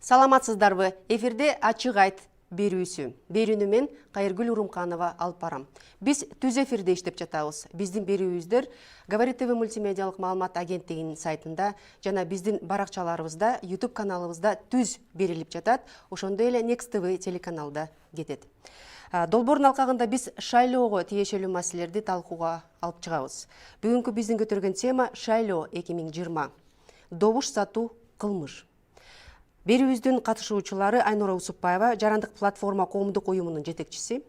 Саламатсыздарбы? Эфирде ачык айт берүүсү. Берүүнү мен Кайыргүл Урумханова алып барам. Биз түз эфирде иштеп жатабыз. Биздин берүүбүздөр Говорит ТВ мультимедиалык маалымат агенттигинин сайтында жана биздин баракчаларыбызда, YouTube каналыбызда түз берилип жатат. Ошондой эле Next TV телеканалда кетет. Долбоордун алкагында биз шайлоого тиешелүү маселелерди талкууга алып чыгабыз. Бүгүнкү биздин көтөргөн тема шайлоо 2020. Добуш сатуу кылмыш. Берүүбүздүн катышуучулары Айнура Усупбаева, Жарандык платформа коомдук уюмунун жетекчиси,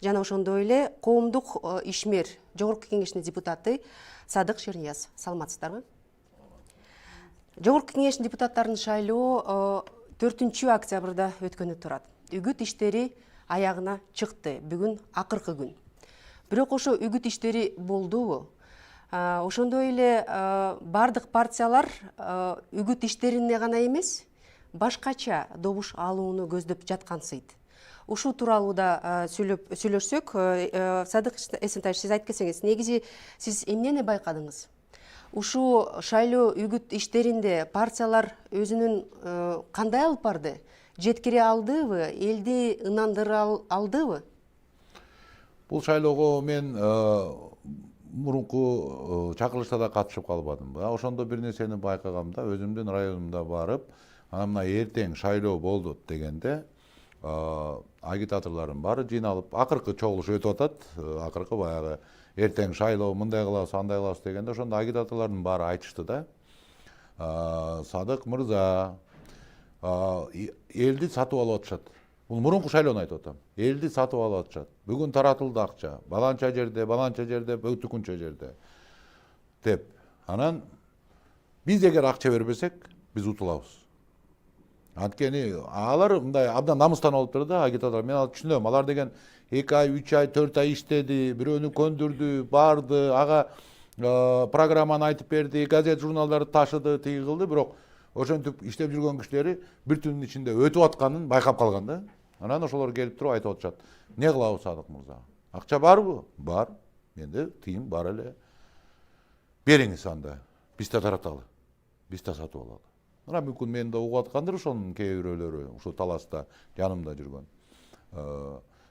жана ошондой эле коомдук ишмер Жогорку кеңештин депутаты Садык Шернияз. Саламатсыздарбы? Жогорку кеңештин депутаттарын шайлоо 4 октябрда өткөнү турат. Үгүт иштери аягына чыкты. Бүгүн акыркы күн. Бирок ошо үгүт иштери болдубу? Ошондой эле бардык партиялар үгүт иштерине гана эмес, башкача добуш алууну көздөп жаткансыйт. Ушул тууралуу да сүйлөшсөк, Садык Эсентаевич, сиз айтып кетсеңиз, негизи сиз эмнени байкадыңыз? Ушул шайлоо үгүт иштеринде партиялар өзүнүн кандай алып барды? Жеткире алдыбы? Элди ынандыра алдыбы? Бул шайлоого мен мурунку чакырылышта да катышып калбадым. Ошондо бир нерсени байкагамда, өзүмдүн районумда барып, мына эртең шайлоо болду дегенде агитаторлордун баары жыйналып, акыркы чогулуш өтүп атат, акыркы баягы эртең шайлоо мындай кылабыз, андай кылабыз дегенде, ошондо агитаторлордун баары айтышты да. Садык мырза, элди сатып алып атышат. Бул мурунку шайлоону айтып атам. Элди сатып алып атышат. Бүгүн таратылды акча. Баланча жерде, өтүкүнчө жерде. Деп. Анан биз эгер акча бербесек, биз утулабыз. Анткени алар мындай абдан намыстанып алыптыр да, агитаторлор. Мен аларды түшүнөм. Алар деген 2 ай, 3 ай, 4 ай иштеди, бирөөнү көндүрдү, барды, ага программаны айтып берди, газет журналдарды ташыды, тиги кылды, бирок ошентип иштеп жүргөн кишилери бир түндүн ичинде өтүп атканын байкап калган да. Анан ошолор келип туруп айтып атышат. Не кылабыз, Садык мырза? Акча барбы? Бар. Менде тыйым бар эле. Бериңиз анда. Биз да тараталы. Биз да сатып алалы. Мына мүмкүн мени да угуп аткандыр ошонун кээ бирөөлөрү, ушул таласта жанымда жүргөн.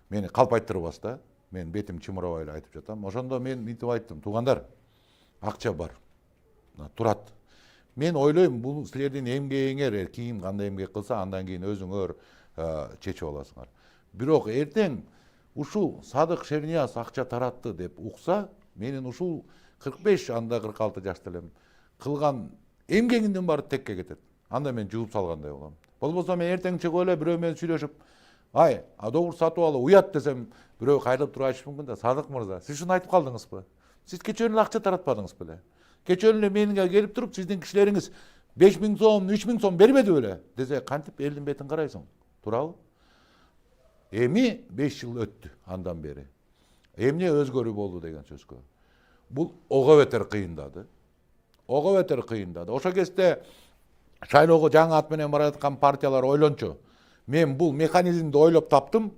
Мени калпайттырбас да. Мен бетим чымырабай эле айтып жатам. Ошондо мен мынтип айттым: "Туугандар, акча бар. Турат. Мен ойлойм, бул силердин эмгегиңер, ким кандай эмгек кылса, андан кийин өзүңөр чечип аласыңар. Бирок эртең ушул Садык Шернияз акча таратты деп укса, менин ушул 45, анда 46 жашта элем, кылган эмгегимдин баары текке кетет. Анда мен жууп салгандай болом. Болбосо мен эртең чыгып эле бирөө менен сүйлөшүп, ай, добуш сатып алуу уят десем, бирөө кайрылып туруп айтышы мүмкүн да: "Садык мырза, сиз ушуну айтып калдыңызбы? Сиз кечээ эле акча таратпадыңыз беле? Кечээ эле менге келип туруп, сиздин кишилериңиз 5000 сом, 3000 сом бербеди беле?" десе, кантип элдин бетин карайсың? Туурабы? Эми 5 жыл өттү андан бери. Эмне өзгөрүү болду деген сөзгө. Бул ого бетер кыйындады. Ого бетер кыйындады. Ошол кезде шайлоого жаңы ат менен бара жаткан партиялар ойлончу. Мен бул механизмди ойлоп таптым.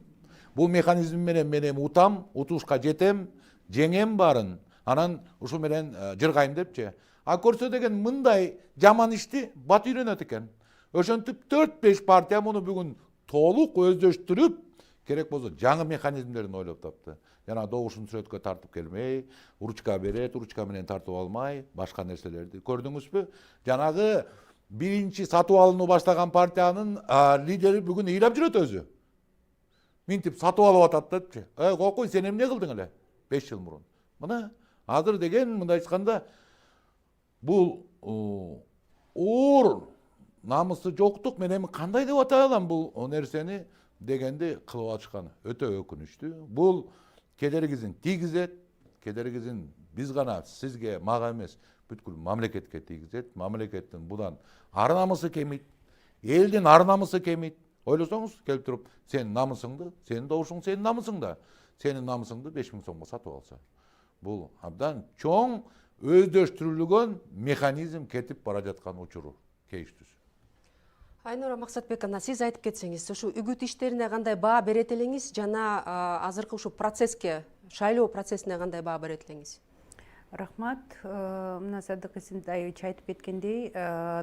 Бул механизм менен мен эми утам, утушка жетем, жеңем барын. Анан ушул менен жыргайм депчи. А көрсө деген мындай жаман ишти бат үйрөнөт экен. Ошентип 4-5 партия муну бүгүн толук өздөштүрүп, керек болсо жаңы механизмдерин ойлоп тапты. Жана добушун сүрөткө тартып келмей, ручка берет, ручка менен тартып алмай, башка нерселерди көрдүңүзбү? Жанагы биринчи сатып алууну баштаган партиянын лидери бүгүн ыйлап жүрөт өзү. Минтип сатып алып атат депчи. Кокуй, сен эмне кылдың эле 5 жыл мурун? Мына азыр деген мындай айтканда бул оор намысы жоктук, мен эми кандай деп атай алам бул нерсени дегенди кылып атышкан. Өтө өкүнүчтүү. Бул кедергисин тийгизет, кедергисин биз гана сизге, мага эмес, бүткүл мамлекетке тийгизет. Мамлекеттин будан ар намысы кемейт, элдин ар намысы кемейт. Ойлосоңуз, келип туруп, сенин намысыңды, сенин добушуң сенин намысыңда, сенин намысыңды 5000 сомго сатып алса. Бул абдан чоң өздөштүрүлгөн механизм кетип бара жаткан учуру, кейиштүүсү. Айнура Максатбековна, сиз айтып кетсеңиз, ушу үгүт иштерине кандай баа берет элеңиз жана азыркы ушу процесске, шайлоо процессине кандай баа берет элеңиз? Рахмат. Мына Садык Эсентаевич айтып кеткендей,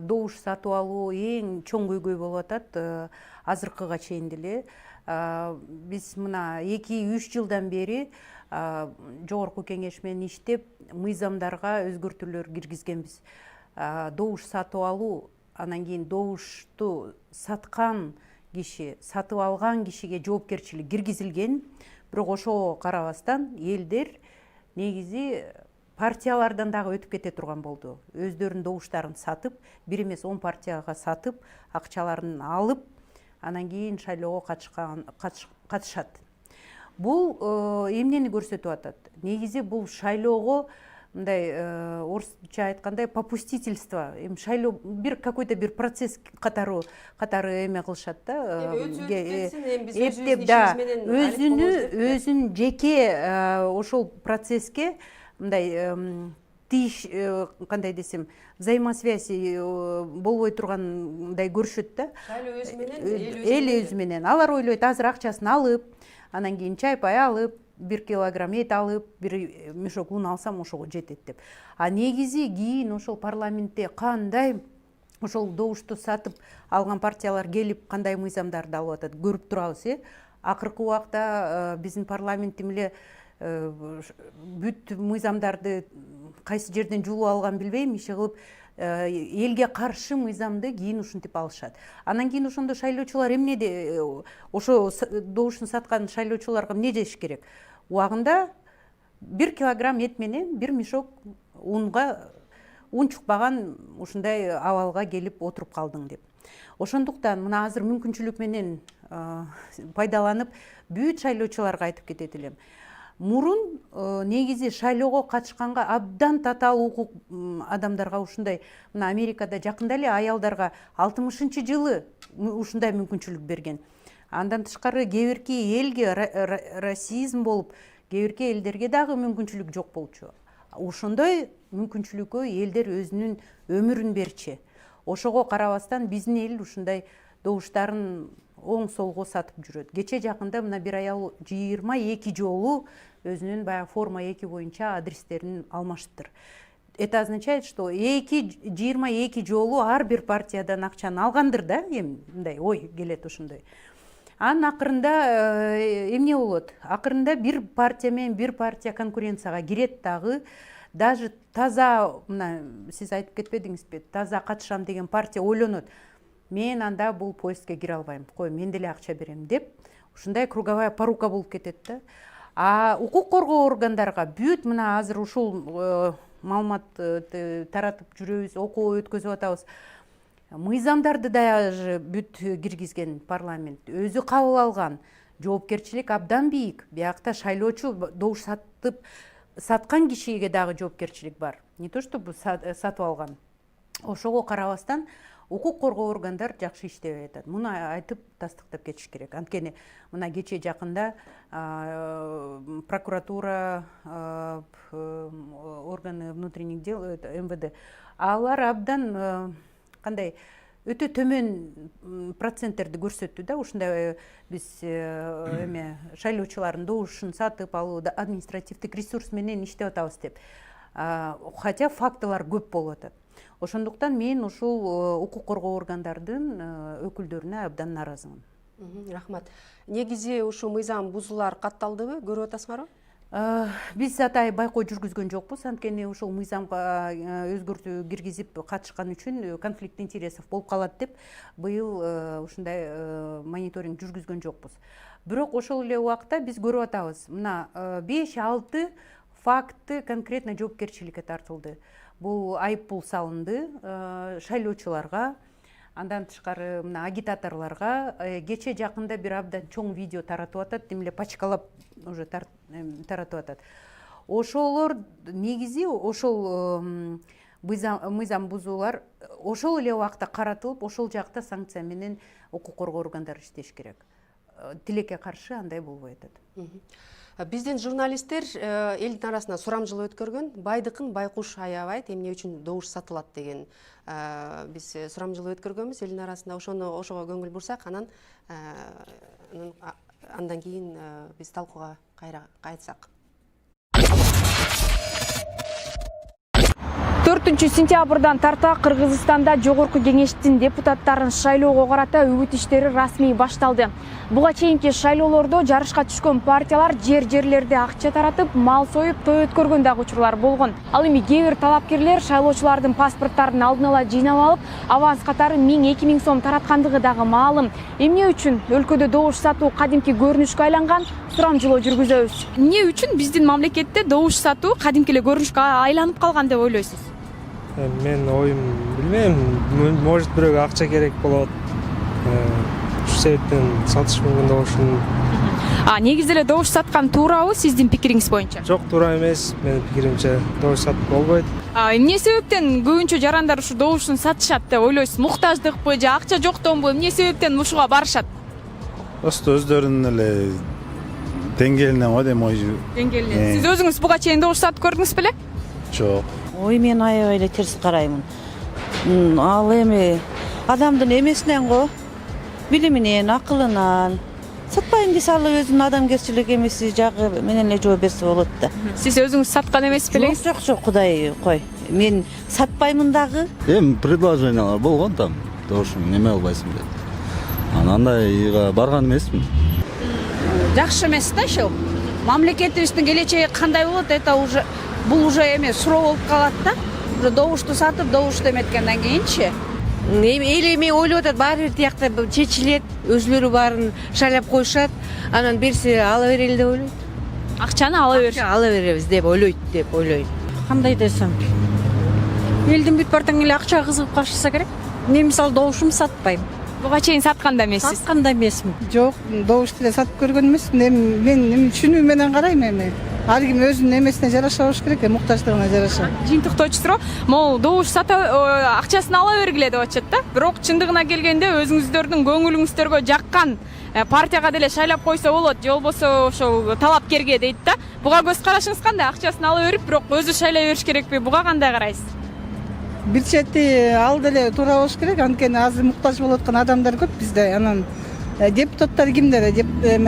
добуш сатып алуу эң чоң көйгөй болуп атат азыркыга чейин деле. Биз мына 2-3 жылдан бери жогорку кеңеш менен иштеп, мыйзамдарга өзгөртүүлөр киргизгенбиз. Добуш сатып алуу, анан кийин добушту саткан киши, сатып алган кишиге жоопкерчилик киргизилген. Бирок ошого карабастан элдер негизи партиялардан дагы өтүп кете турган болду. Өздөрүнүн добуштарын сатып, бир эмес 10 партияга сатып, акчаларын алып, анан кийин шайлоого катышат. Бул эмнени көрсөтүп атат? Негизи бул шайлоого мындай орусча айткандай попустительство, шайлоо бир какой-то бир процесс катары эме кылышат да. Өзүн жеке ошол процесске мындай тийиш, кандай десем, взаимосвязь болбой тургандай көрүшөт да. Шайлоо өзү менен Эл өзү менен. Алар ойлойт, азыр акчасын алып, анан кийин чай пай алып, 1 килограмм эт алып, 1 мешок un алсам ошого жетет деп. А негизи кийин ошол парламентте кандай ошол добушту сатып алган партиялар келип кандай мыйзамдарды алып атат көрүп турабыз. Акыркы убакта биздин парламенттин эле бүт мыйзамдарды кайсы жерден жулуп алган билбейм, иши кылып элге каршы мыйзамды кийин ушинтип алышат. Анан кийин ошондо шайлоочулар эмне ошо добушун саткан шайлоочуларга эмне деш керек? Убагында 1 килограмм эт менен 1 мешок унга un чукпаган ушундай абалга келип отуруп калдың деп. Ошондуктан мына азыр мүмкүнчүлүк менен пайдаланып бүт шайлоочуларга айтып кетет элем. Мурун негизи шайлоого катышканга абдан татаал укук адамдарга ушундай, мына Америкада жакында эле аялдарга 60-жылы ушундай мүмкүнчүлүк берген. Андан тышкары кээ бирки элге расизм болуп, кээ бирки элдерге дагы мүмкүнчүлүк жок болчу. Ошондой мүмкүнчүлүккө элдер өзүнүн өмүрүн берчи. Ошого карабастан биздин эл ушундай добуштарын оң солго сатып жүрөт. Кече жакында мына бир аял 22 жолу өзүнүн баягы форма 2 боюнча адрестерин алмаштыр. Это означает, что 22 жолу ар бир партиядан акчаны алгандыр да, мындай ой келет ошондой. Анын акырында эмне болот? Акырында бир партия менен бир партия конкуренцияга кирет дагы. Даже таза, мына сиз айтып кетпедиңизби, таза катышам деген партия ойлонот. Мен анда бул поездге кире албайм, кой мен деле акча берем деп, ушундай круговая порука болуп кетет да. А укук коргоо органдарга бүт мына азыр ушул маалымат таратып жүрөбүз, окуу өткөзүп атабыз. Мыйзамдарды даже бүт киргизген парламент, өзү кабыл алган, жоопкерчилик абдан бийик. Биякта шайлоочу добуш саткан кишиге дагы жоопкерчилик бар. Не то что сатып алган. Ошого карабастан укук коргоо органдар жакшы иштебей атат. Муну айтып тастыктап кетиш керек. Анткени мына кече жакында прокуратура, органы внутренних дел, МВД, алар абдан кандай өтө төмөн проценттерди көрсөттү да. Ушундай биз шайлоочулардын добушун сатып алуу административдик ресурс менен иштеп атабыз деп. Хотя фактылар көп болуп атат. Ошондуктан мен ушул укук коргоо органдардын өкүлдөрүнө абдан нааразымын. Рахмат. Негизи ушу мыйзам бузуулар катталдыбы, көрүп атасыңарбы? Биз атай байкоо жүргүзгөн жокпуз, анткени ушул мыйзамга өзгөртүү киргизип катышкан үчүн конфликт интересов болуп калат деп быйыл ушундай мониторинг жүргүзгөн жокпуз. Бирок ошол эле убакта биз көрүп атабыз. Мына 5-6 факты конкретно жоопкерчиликке тартылды. Бул айып пул салынды шайлоочуларга, андан тышкары мына агитаторлорго. Кече жакында бир абдан чоң видео таратып атат, демеле пачкалап уже таратып атат. Ошолор негизи ошол мыйзам бузуулар ошол эле убакта каратылып, ошол жакта санкция менен укук коргоо органдары иштеш керек. Тилекке каршы андай болбой атат. Биздин журналисттер элдин арасында сурамжыл өткөргөн, байдыкын байкуш аябайт, эмне үчүн добуш сатылат деген. Биз сурамжыл өткөргөнбүз элдин арасында, ошого көңүл бурсак, андан кийин биз талкууга кайра кайтсак. 4-сентябрдан тарта Кыргызстанда Жогорку Кеңештин депутаттарын шайлоого карата үгүт иштери расмий башталды. Буга чейинки шайлоолордо жарышка түшкөн партиялар жерлерде акча таратып, мал союп, той өткөргөн дагы учурлар болгон. Ал эми кээ бир талапкерлер шайлоочулардын паспорттарын алдын ала жыйнап алып, аванс катары 1000-2000 сом тараткандыгы дагы маалым. Эмне үчүн өлкөдө добуш сатуу кадимки көрүнүшкө айланган? Сурамжылоо жүргүзөбүз. Эмне үчүн биздин мамлекетте добуш сатуу кадимки эле көрүнүшкө айланып калган деп ойлойсуз? Мен оюм билбейм, может бирөөгө акча керек болот. Ушул себептен сатыш мүмкүн добушун. Негизи эле добуш саткан туурабы сиздин пикириңиз боюнча? Жок, туура эмес. Менин пикиримче добуш сатып болбойт. Эмне себептен көбүнчө жарандар ушу добушун сатышат деп ойлойсуз? Муктаждыкпы же акча жоктонбу? Эмне себептен ушуга барышат? Просто өздөрүнүн эле деңгээлинен го дейм ой. Деңгээлинен. Сиз өзүңүз буга чейин добуш сатып көрдүңүз беле? Жок. Ой, мен аябай эле терс караймын. Ал эми адамдын эмесинен го, билиминен, акылынан. Сатпайм десе ал өзүнүн адамгерчилик эмеси жагы менен эле жооп берсе болот да. Сиз өзүңүз саткан эмес белеңиз? Жок, Кудай кой. Мен сатпаймын дагы. Предложениялар болгон там. Добушум неме албайсың деп. Андайга барган эмесмин. Жакшы эмес да ошол. Мамлекетибиздин келечеги кандай болот, это уже бул уже эме суроо болуп калат да. Уже добушту сатып, добушту эметкенден кийинчи. Эл эми ойлоп атат, баары бир тиякта чечилет, өзүлөрү баарын шайлап коюшат, анан берсе ала берели деп ойлойт. Акчаны ала бериш. Ала беребиз деп ойлойт. Кандай десем, элдин бүт бартаң эле акчага кызыгып калышса керек. Мен мисалы добушумду сатпайм. Буга чейин саткан да эмессиз? Саткан да эмесмин. Жок, добушту эле сатып көргөн эмесмин. Мен түшүнүү менен карайм эми. Ар ким өзүнүн эмесине жараша болуш керек, муктаждыгына жараша. Жыйынтыктоочу суроо, могу добуш акчасын ала бергиле деп атышат да. Бирок чындыгына келгенде өзүңүздөрдүн көңүлүңүздөргө жаккан партияга деле шайлап койсо болот, же болбосо ошол талапкерге дейт да. Буга көз карашыңыз кандай? Акчасын ала берип, бирок өзү шайлай бериш керекпи? Буга кандай карайсыз? Бир чети ал деле туура болуш керек, анткени азыр муктаж болуп аткан адамдар көп бизде. Анан депутаттар кимдер?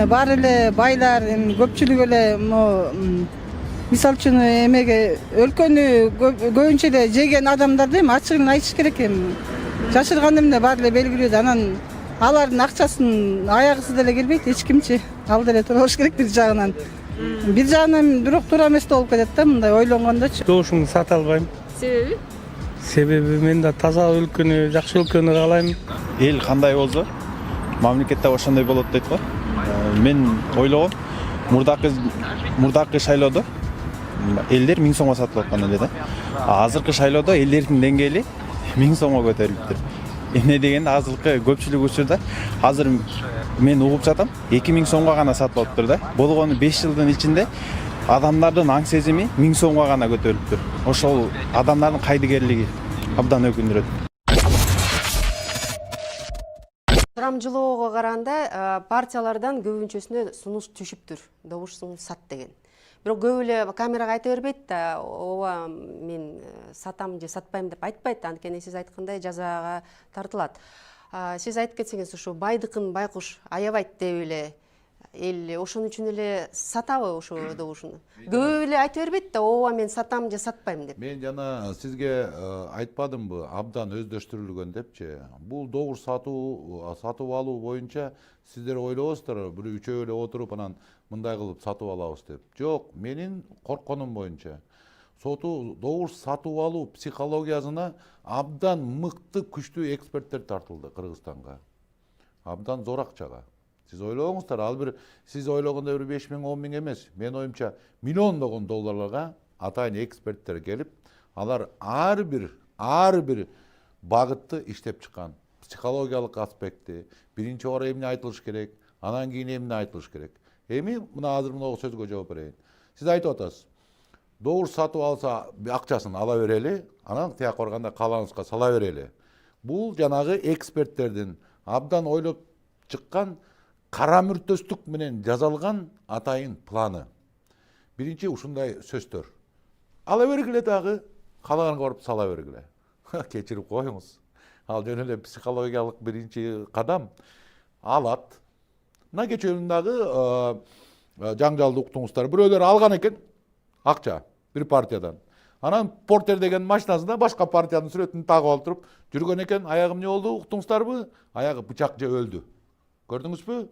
Баары эле байлар, көпчүлүк эле мисалы үчүн эмеге өлкөнү көбүнчө эле жеген адамдарды ачыгын айтыш керек эми. Жашырган эмне баары эле белгилүү да. Анан алардын акчасын аягысыз деле келбейт эч кимчи. Ал деле туура болуш керек бир жагынан. Бир жагынан бирок туура эмес да болуп кетет да, мындай ойлонгондочу. Добушумду сата албайм. Себеби? Себеби мен да таза өлкөнү, жакшы өлкөнү каалайм. Эл кандай болсо, мамлекетте ошондой болот дейт го. Мен ойлогом, мурдакы шайлоодо элдер 1000 сомго сатып аткан эле да. Азыркы шайлоодо элдердин деңгээли 1000 сомго көтөрүлүптүр. Эмне дегенде азыркы көпчүлүк учурда азыр мен угуп жатам 2000 сомго гана сатып алыптыр да. Болгону 5 жылдын ичинде адамдардын аң сезими 1000 сомго гана көтөрүлүптүр. Ошол адамдардын кайдыгерлиги абдан өкүндүрөт. Сурамжылоого караганда партиялардан көбүнчөсүнө сунуш түшүптүр. Добушсуң сат деген. Бирок көп эле камерага айта бербейт да, ооба мен сатам же сатпайм деп айтпайт, анткени сиз айткандай жазага тартылат. Сиз айтып кетсеңиз, ушу байдыкын байкуш аябайт деп эле эл ошон үчүн эле сатабы ушу добушуну? Көп эле айта бербейт да, ооба мен сатам же сатпайм деп. Мен жана сизге айтпадымбы, абдан өздөштүрүлгөн депчи. Бул добуш сатып алуу боюнча сиздер ойлобосуздар, бир үчөө эле отуруп анан мындай кылып сатып алабыз деп. Жок, менин коркконум боюнча добуш сатып алуу психологиясына абдан мыкты, күчтүү эксперттер тартылды Кыргызстанга. Абдан зор акчага. Сиз ойлоңуздар, ал бир сиз ойлогондой бир 5000, 10000 эмес. Мен оюмча миллиондогон долларларга атайын эксперттер келип, алар ар бир багытты иштеп чыккан. Психологиялык аспекти, биринчи ора эмне айтылыш керек, анан кийин эмне айтылыш керек. Эми мына азыр мына сөзгө жооп берейин. Сиз айтып атасыз. Добуш сатып алса акчасын ала берели, анан тияк барганда калганыңызга сала берели. Бул жанагы эксперттердин абдан ойлоп чыккан кара мүртөстүк менен жазалган атайын планы. Биринчи ушундай сөздөр. Ала бергиле дагы, каалаганга барып сала бергиле. Кечирип коюңуз. Ал жөн эле психологиялык биринчи кадам. Алат. Мына кечүүнүн дагы жаңжалды уктуңуздар. Бирөөлөр алган экен акча бир партиядан. Анан Портер деген машинасына башка партиянын сүрөтүн тагып алып туруп жүргөн экен. Аягы эмне болду? Уктуңуздарбы? Аягы бычак же өлдү. Көрдүңүзбү?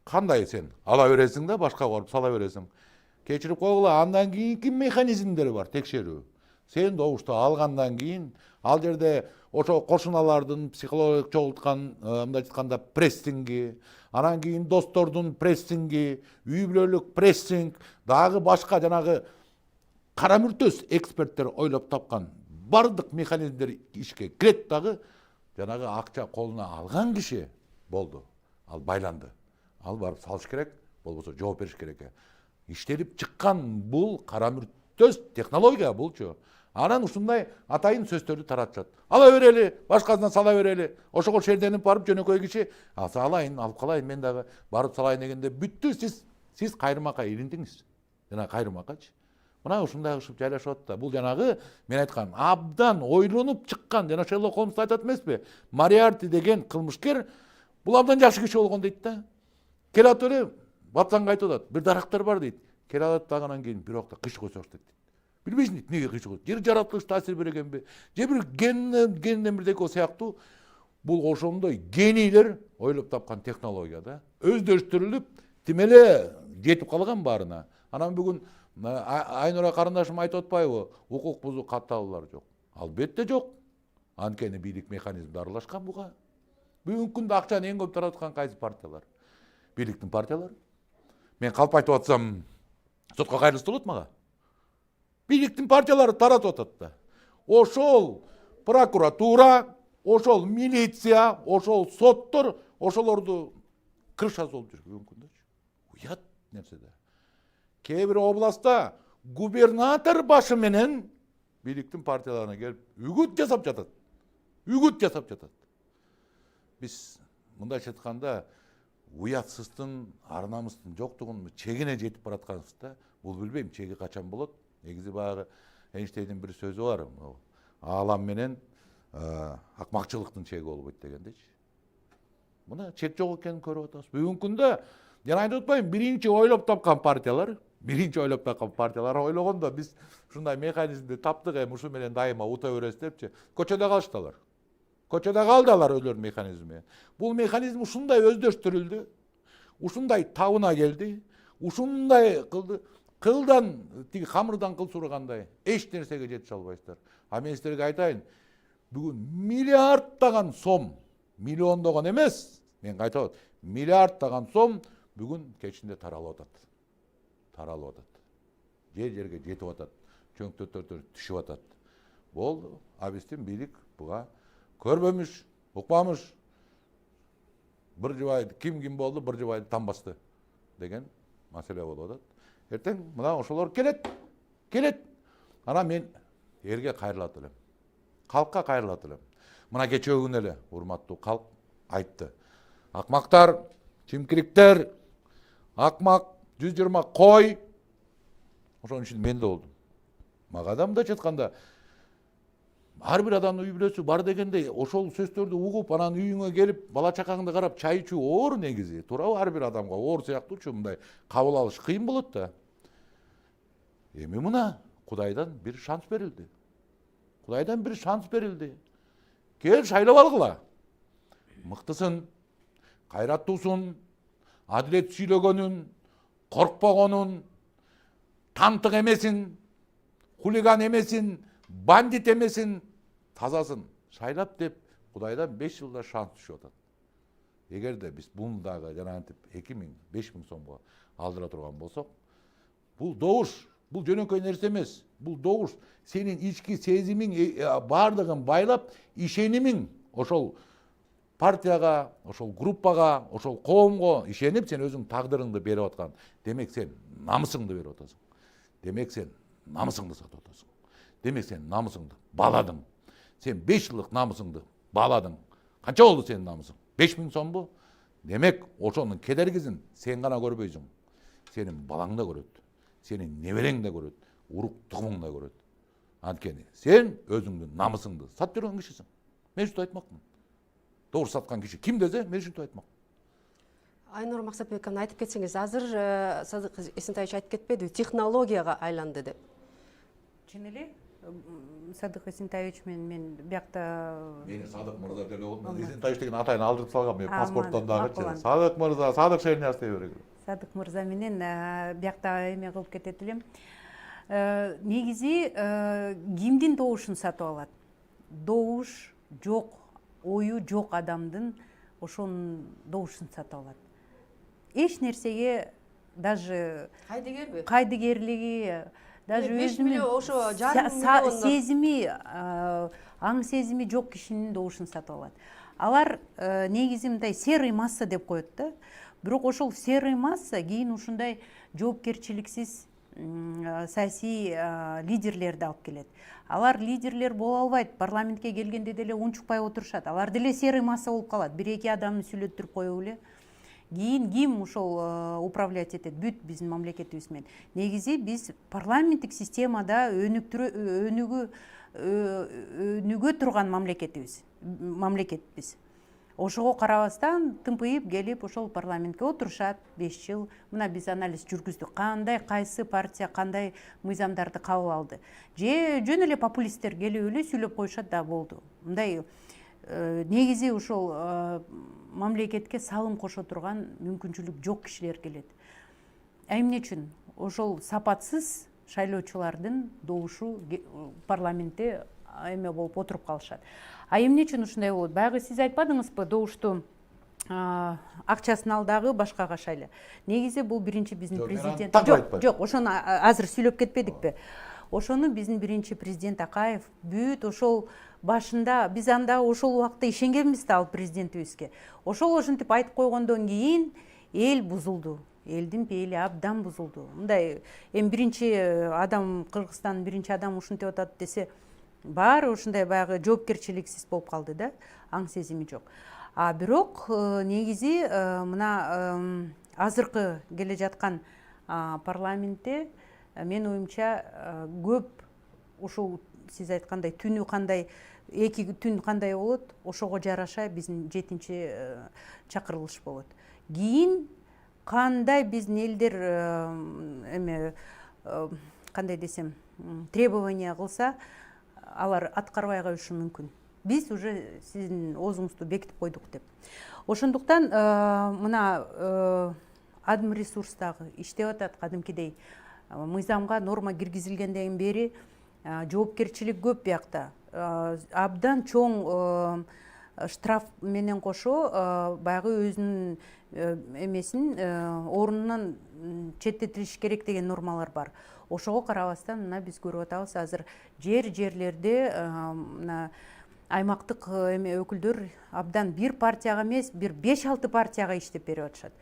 Кандай сен ала бересиң да башка барып сала бересиң. Кечирип койгула, андан кийинки механизмдери бар текшерүү. Сен добушту алгандан кийин ал жерде ошо кошуналардын психологиялык чогулткан, мындай айтканда прессинги, анан кийин достордун прессинги, үй бүлөлүк прессинг, дагы башка жанагы кара мүртөс эксперттер ойлоп тапкан бардык механизмдер ишке кирет дагы жанагы акча колуна алган киши болду. Ал байланды. Ал барып салыш керек, болбосо жооп бериш керек. Иштелип чыккан бул кара мүртөс технология булчу. Анан ушундай атайын сөздөрдү таратышат. Ала берели, башкасына сала берели. Ошого шерденип барып жөнөкөй киши, салайын, алып калайын, мен дагы барып салайын дегенде бүттү, сиз кайрымакка илиндиңиз. Жана кайрымакачы. Мына ушундай кылышып жайлашып да. Бул жанагы мен айткан абдан ойлонуп чыккан, жана Шерлок Холмс айтат эмеспи? Мариарти деген кылмышкер бул абдан жакшы киши болгон дейт да. Келе атып эле Батсанга айтып атат. Бир дарактар бар дейт. Келе атат дагынан кийин бир убакта кыш койсош дейт. Билбейсиң дейт, неге кыш койсош? Жер жаратылыш таасир бергенби? Же бир генден бирдеке сыяктуу бул ошондой генийлер ойлоп тапкан технология да. Өздөштүрүлүп, тим эле жетип калган баарына. Анан бүгүн Айнура карындашым айтып атпайбы? Укук бузуу катталуулар жок. Албетте жок. Анткени бийлик механизмди аралашкан буга. Бүгүнкү күндө акчаны эң көп тараткан кайсы партиялар? Бийликтин партиялары. Мен калп айтып атсам, сотко кайрылса болот мага. Бийликтин партиялары таратып атат да. Ошол прокуратура, ошол милиция, ошол соттор, ошолорду крышасы болуп жүр бүгүнкү күндө. Уят нерсе да. Кээ бир областта губернатор башы менен бийликтин партияларына келип үгүт жасап жатат. Үгүт жасап жатат. Биз мындайча айтканда уятсыздын, ар намыстын жоктугун чегине жетип баратканыбызда, бул билбейм чеги качан болот. Негизи баягы Эйнштейндин бир сөзү бар. Аалам менен акмакчылыктын чеги болбойт дегендечи. Мына чек жок экенин көрүп атабыз. Бүгүнкү күндө жана айтып атпайм, биринчи ойлоп тапкан партиялар ойлогондо биз ушундай механизмди таптык, ушу менен дайыма ута беребиз депчи. Көчөдө калыштылар. Көчөдө калдылар өзлөрүнүн механизми. Бул механизм ушундай өздөштүрүлдү, ушундай табына келди, ушундай кылды. Кылдан, тиги хамырдан кыл сурагандай, эч нерсеге жетише албайсыздар. А мен силерге айтайын, бүгүн миллиарддаган сом, миллиондогон эмес, мен айтып атам, миллиарддаган сом бүгүн кечинде таралып атат. Таралып атат. Жер-жерге жетип атат. Чөңтөттөр түшүп атат. Болду. А биздин бийлик буга көрбөмүш, укпамыш. Бир жубай ким болду, бир жубайды танбасты деген маселе болуп атат. Эртең мына ошолор келет. Ана мен элге кайрылат элем. Калкка кайрылат элем. Мына кечээ күнү эле урматтуу калк айтты. Акмактар, чимкириктер, акмак 120 кой. Ошонун үчүн мен да болдум. Мага да мындай айтканда ар бир адамдын үй бүлөсү бар дегенде ошол сөздөрдү угуп, анан үйүңө келип, бала чакаңды карап чай ичүү оор негизи. Туурабы? Ар бир адамга оор сыяктуучу мындай кабыл алыш кыйын болот да. Эми мына Кудайдан бир шанс берилди. Кел шайлап алгыла. Мыктысын, кайраттуусун, адилет сүйлөгөнүн, коркпогонун, тантык эмесин, хулиган эмесин, бандит эмесин, тазасын шайлап деп Кудайдан 5 жылда шанс түшүп атат. Эгерде биз буну дагы жанагынтип 2000-5000 сомго алдыра турган болсок, бул добуш, бул жөнөкөй нерсе эмес. Бул добуш сенин ички сезимиң бардыгын байлап, ишенимиң ошол партияга, ошол группага, ошол коомго ишенип сен өзүң тагдырыңды берип аткан. Демек сен намысыңды берип атасың. Демек сен намысыңды сатып атасың. Демек сен намысыңды баладың. Сен 5 жылдык намысыңды баладың. Канча болду сенин намысың? 5000 сомбу? Демек ошонун кедергисин сен гана көрбөйсүң. Сенин балаң да көрөт. Сенин неберең да көрөт. Урук тугумуң да көрөт. Анткени сен өзүңдүн намысыңды сатып жүргөн кишисиң. Мен ушинтип айтмакмын. Добуш саткан киши ким десе, мен ушинтип айтмакмын. Айнур Максатбековна айтып кетсеңиз, азыр Садык Эсентаевич айтып кетпеди, технологияга айланды деп. чын эле Садык Эсентаевич мен биякта Мени Садык мырза деле болду. Эсентаевич деген атайын алдырып салгам мен паспорттон макул. дагычы. Садык мырза, Садык Шернияз дей берет. Садык мырза менен биякта эме кылып кетет элем. Негизи кимдин добушун сатып алат? Добуш жок, ою жок адамдын ошонун добушун сатып алат. Эч нерсеге даже Кайдыгерби? кайдыгерлиги, даже 5 өзүнүн миллион, ошо жарым миллиондор. сезими, аң сезими жок кишинин добушун сатып алат. Алар негизи мындай серый масса деп коет да. Бирок ошол серый масса кийин ушундай жоопкерчиликсиз саясий лидерлерди алып келет. Алар лидерлер боло албайт, парламентке келгенде деле унчукпай отурушат. Алар деле серый масса болуп калат. Бир-эки адамды сүйлөттүрүп коюп эле. Кийин ким ошол управлять этет бүт биздин мамлекетибиз менен. Негизи биз парламенттик системада өнүгө турган мамлекетпиз. Ошого карабастан тымпыйып келип ошол парламентке отурушат 5 жыл. Мына биз анализ жүргүздүк. Кандай кайсы партия кандай мыйзамдарды кабыл алды. Же жөн эле популисттер келип эле сүйлөп коюшат да болду. Мындай негизи ошол мамлекетке салым кошо турган мүмкүнчүлүк жок кишилер келет. Эмне үчүн? Ошол сапатсыз шайлоочулардын добушу парламентте эме болуп отуруп калышат. Эмне үчүн ушундай болот? Баягы сиз айтпадыңызбы, добушту акчасын ал дагы башкага шайлы. Негизи бул биринчи биздин президент. Жок, ошону азыр сүйлөп кетпедикпи? Ошону биздин биринчи президент Акаев бүт ошол башында биз анда ошол убакта ишенгенбиз да ал президентибизге. Ошол ошентип айтып койгондон кийин эл бузулду. Элдин пейили абдан бузулду. Мындай биринчи адам, Кыргызстандын биринчи адамы ушинтип атат десе, баары ушундай баягы жоопкерчиликсиз болуп калды да, аң сезими жок. Бирок негизи мына азыркы келе жаткан парламентте мен оюмча көп ушул сиз айткандай түнү кандай, эки түн кандай болот, ошого жараша биздин 7-чи чакырылыш болот. Кийин кандай биздин элдер эме кандай десем, требование кылса, алар аткарбай коюшу мүмкүн. Биз уже сиздин оозуңузду бекитип койдук деп. Ошондуктан мына адым ресурстагы иштеп атат кадимкидей. Мыйзамга норма киргизилгенден бери жоопкерчилик көп биякта. Абдан чоң штраф менен кошо баягы өзүнүн эмесин орунунан четтетилиш керек деген нормалар бар. Ошого карабастан мына биз көрүп атабыз азыр жерлерде мына аймактык эме өкүлдөр абдан бир партияга эмес, бир 5-6 партияга иштеп берип атышат.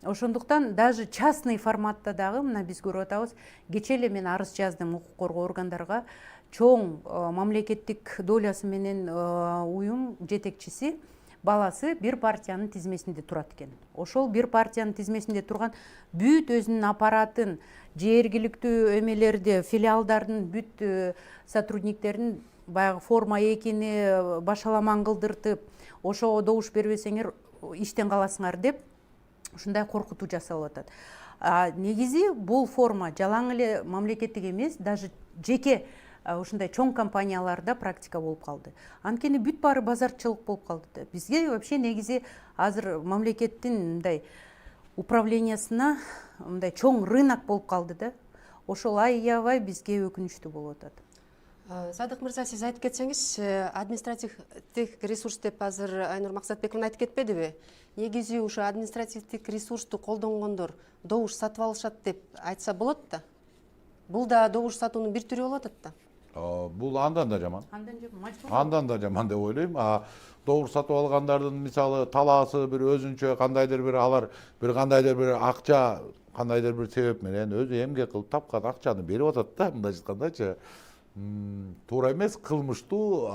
Ошондуктан даже частный форматта дагы мына биз көрүп атабыз. Кечээ эле мен арыз жаздым укук коргоо органдарга. Чоң мамлекеттик долясы менен уюм жетекчиси баласы бир партиянын тизмесинде турат экен. Ошол бир партиянын тизмесинде турган бүт өзүнүн аппаратын, жергиликтүү эмелерди, филиалдардын бүт сотрудниктерин баягы форма 2-ни башаламан кылдыртып, ошого добуш бербесеңер иштен каласыңар деп ушундай коркутуу жасалып атат. Негизи бул форма жалаң эле мамлекеттик эмес, даже жеке ушундай чоң компанияларда практика болуп калды. Анткени бүт баары базарчылык болуп калды. Бизге вообще негизи азыр мамлекеттин мындай управлениясына мындай чоң рынок болуп калды да. Ошол аябай бизге өкүнүчтүү болуп атат. Садык мырза, сиз айтып кетсеңиз, административдик ресурс деп азыр Айнур Максатбекова айтып кетпедиби? Негизи ушу административдик ресурсту колдонгондор добуш сатып алышат деп айтса болот да. Бул да добуш сатуунун бир түрү болот да. Бул андан да жаман. Андан да жаман деп ойлойм. Добуш сатып алгандардын мисалы талаасы бир өзүнчө кандайдыр бир алар бир кандайдыр бир акча, кандайдыр бир себеп менен өзү эмгек кылып тапкан акчаны берип атат да, мындайча айткандачы. Туура эмес, кылмыштуу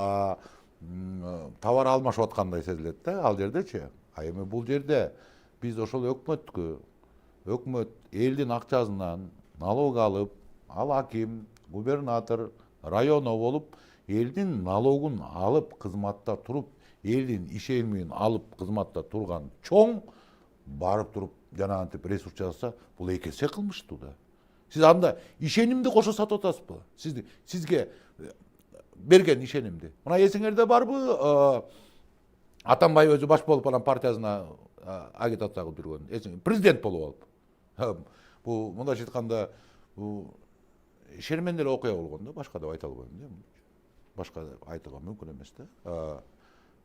товар алмашып аткандай сезилет да ал жердечи. Эми бул жерде биз ошол өкмөт элдин акчасынан налог алып, ал аким, губернатор, районо болуп, элдин налогун алып кызматта туруп, элдин ишенимин алып кызматта турган чоң барып туруп жанагынтип ресурс жасаса, бул эки эсе кылмыштуу да. Сиз анда ишенимди кошо сатып атасызбы? Сизге берген ишенимди. Мына эсиңерде барбы? Атамбаев өзү баш болуп анан партиясына агитация кылып жүргөн. Президент болуп алып. Бул мындайча айтканда шермендер окуя болгон да, башка деп айта албайм да. Башка айтууга мүмкүн эмес да.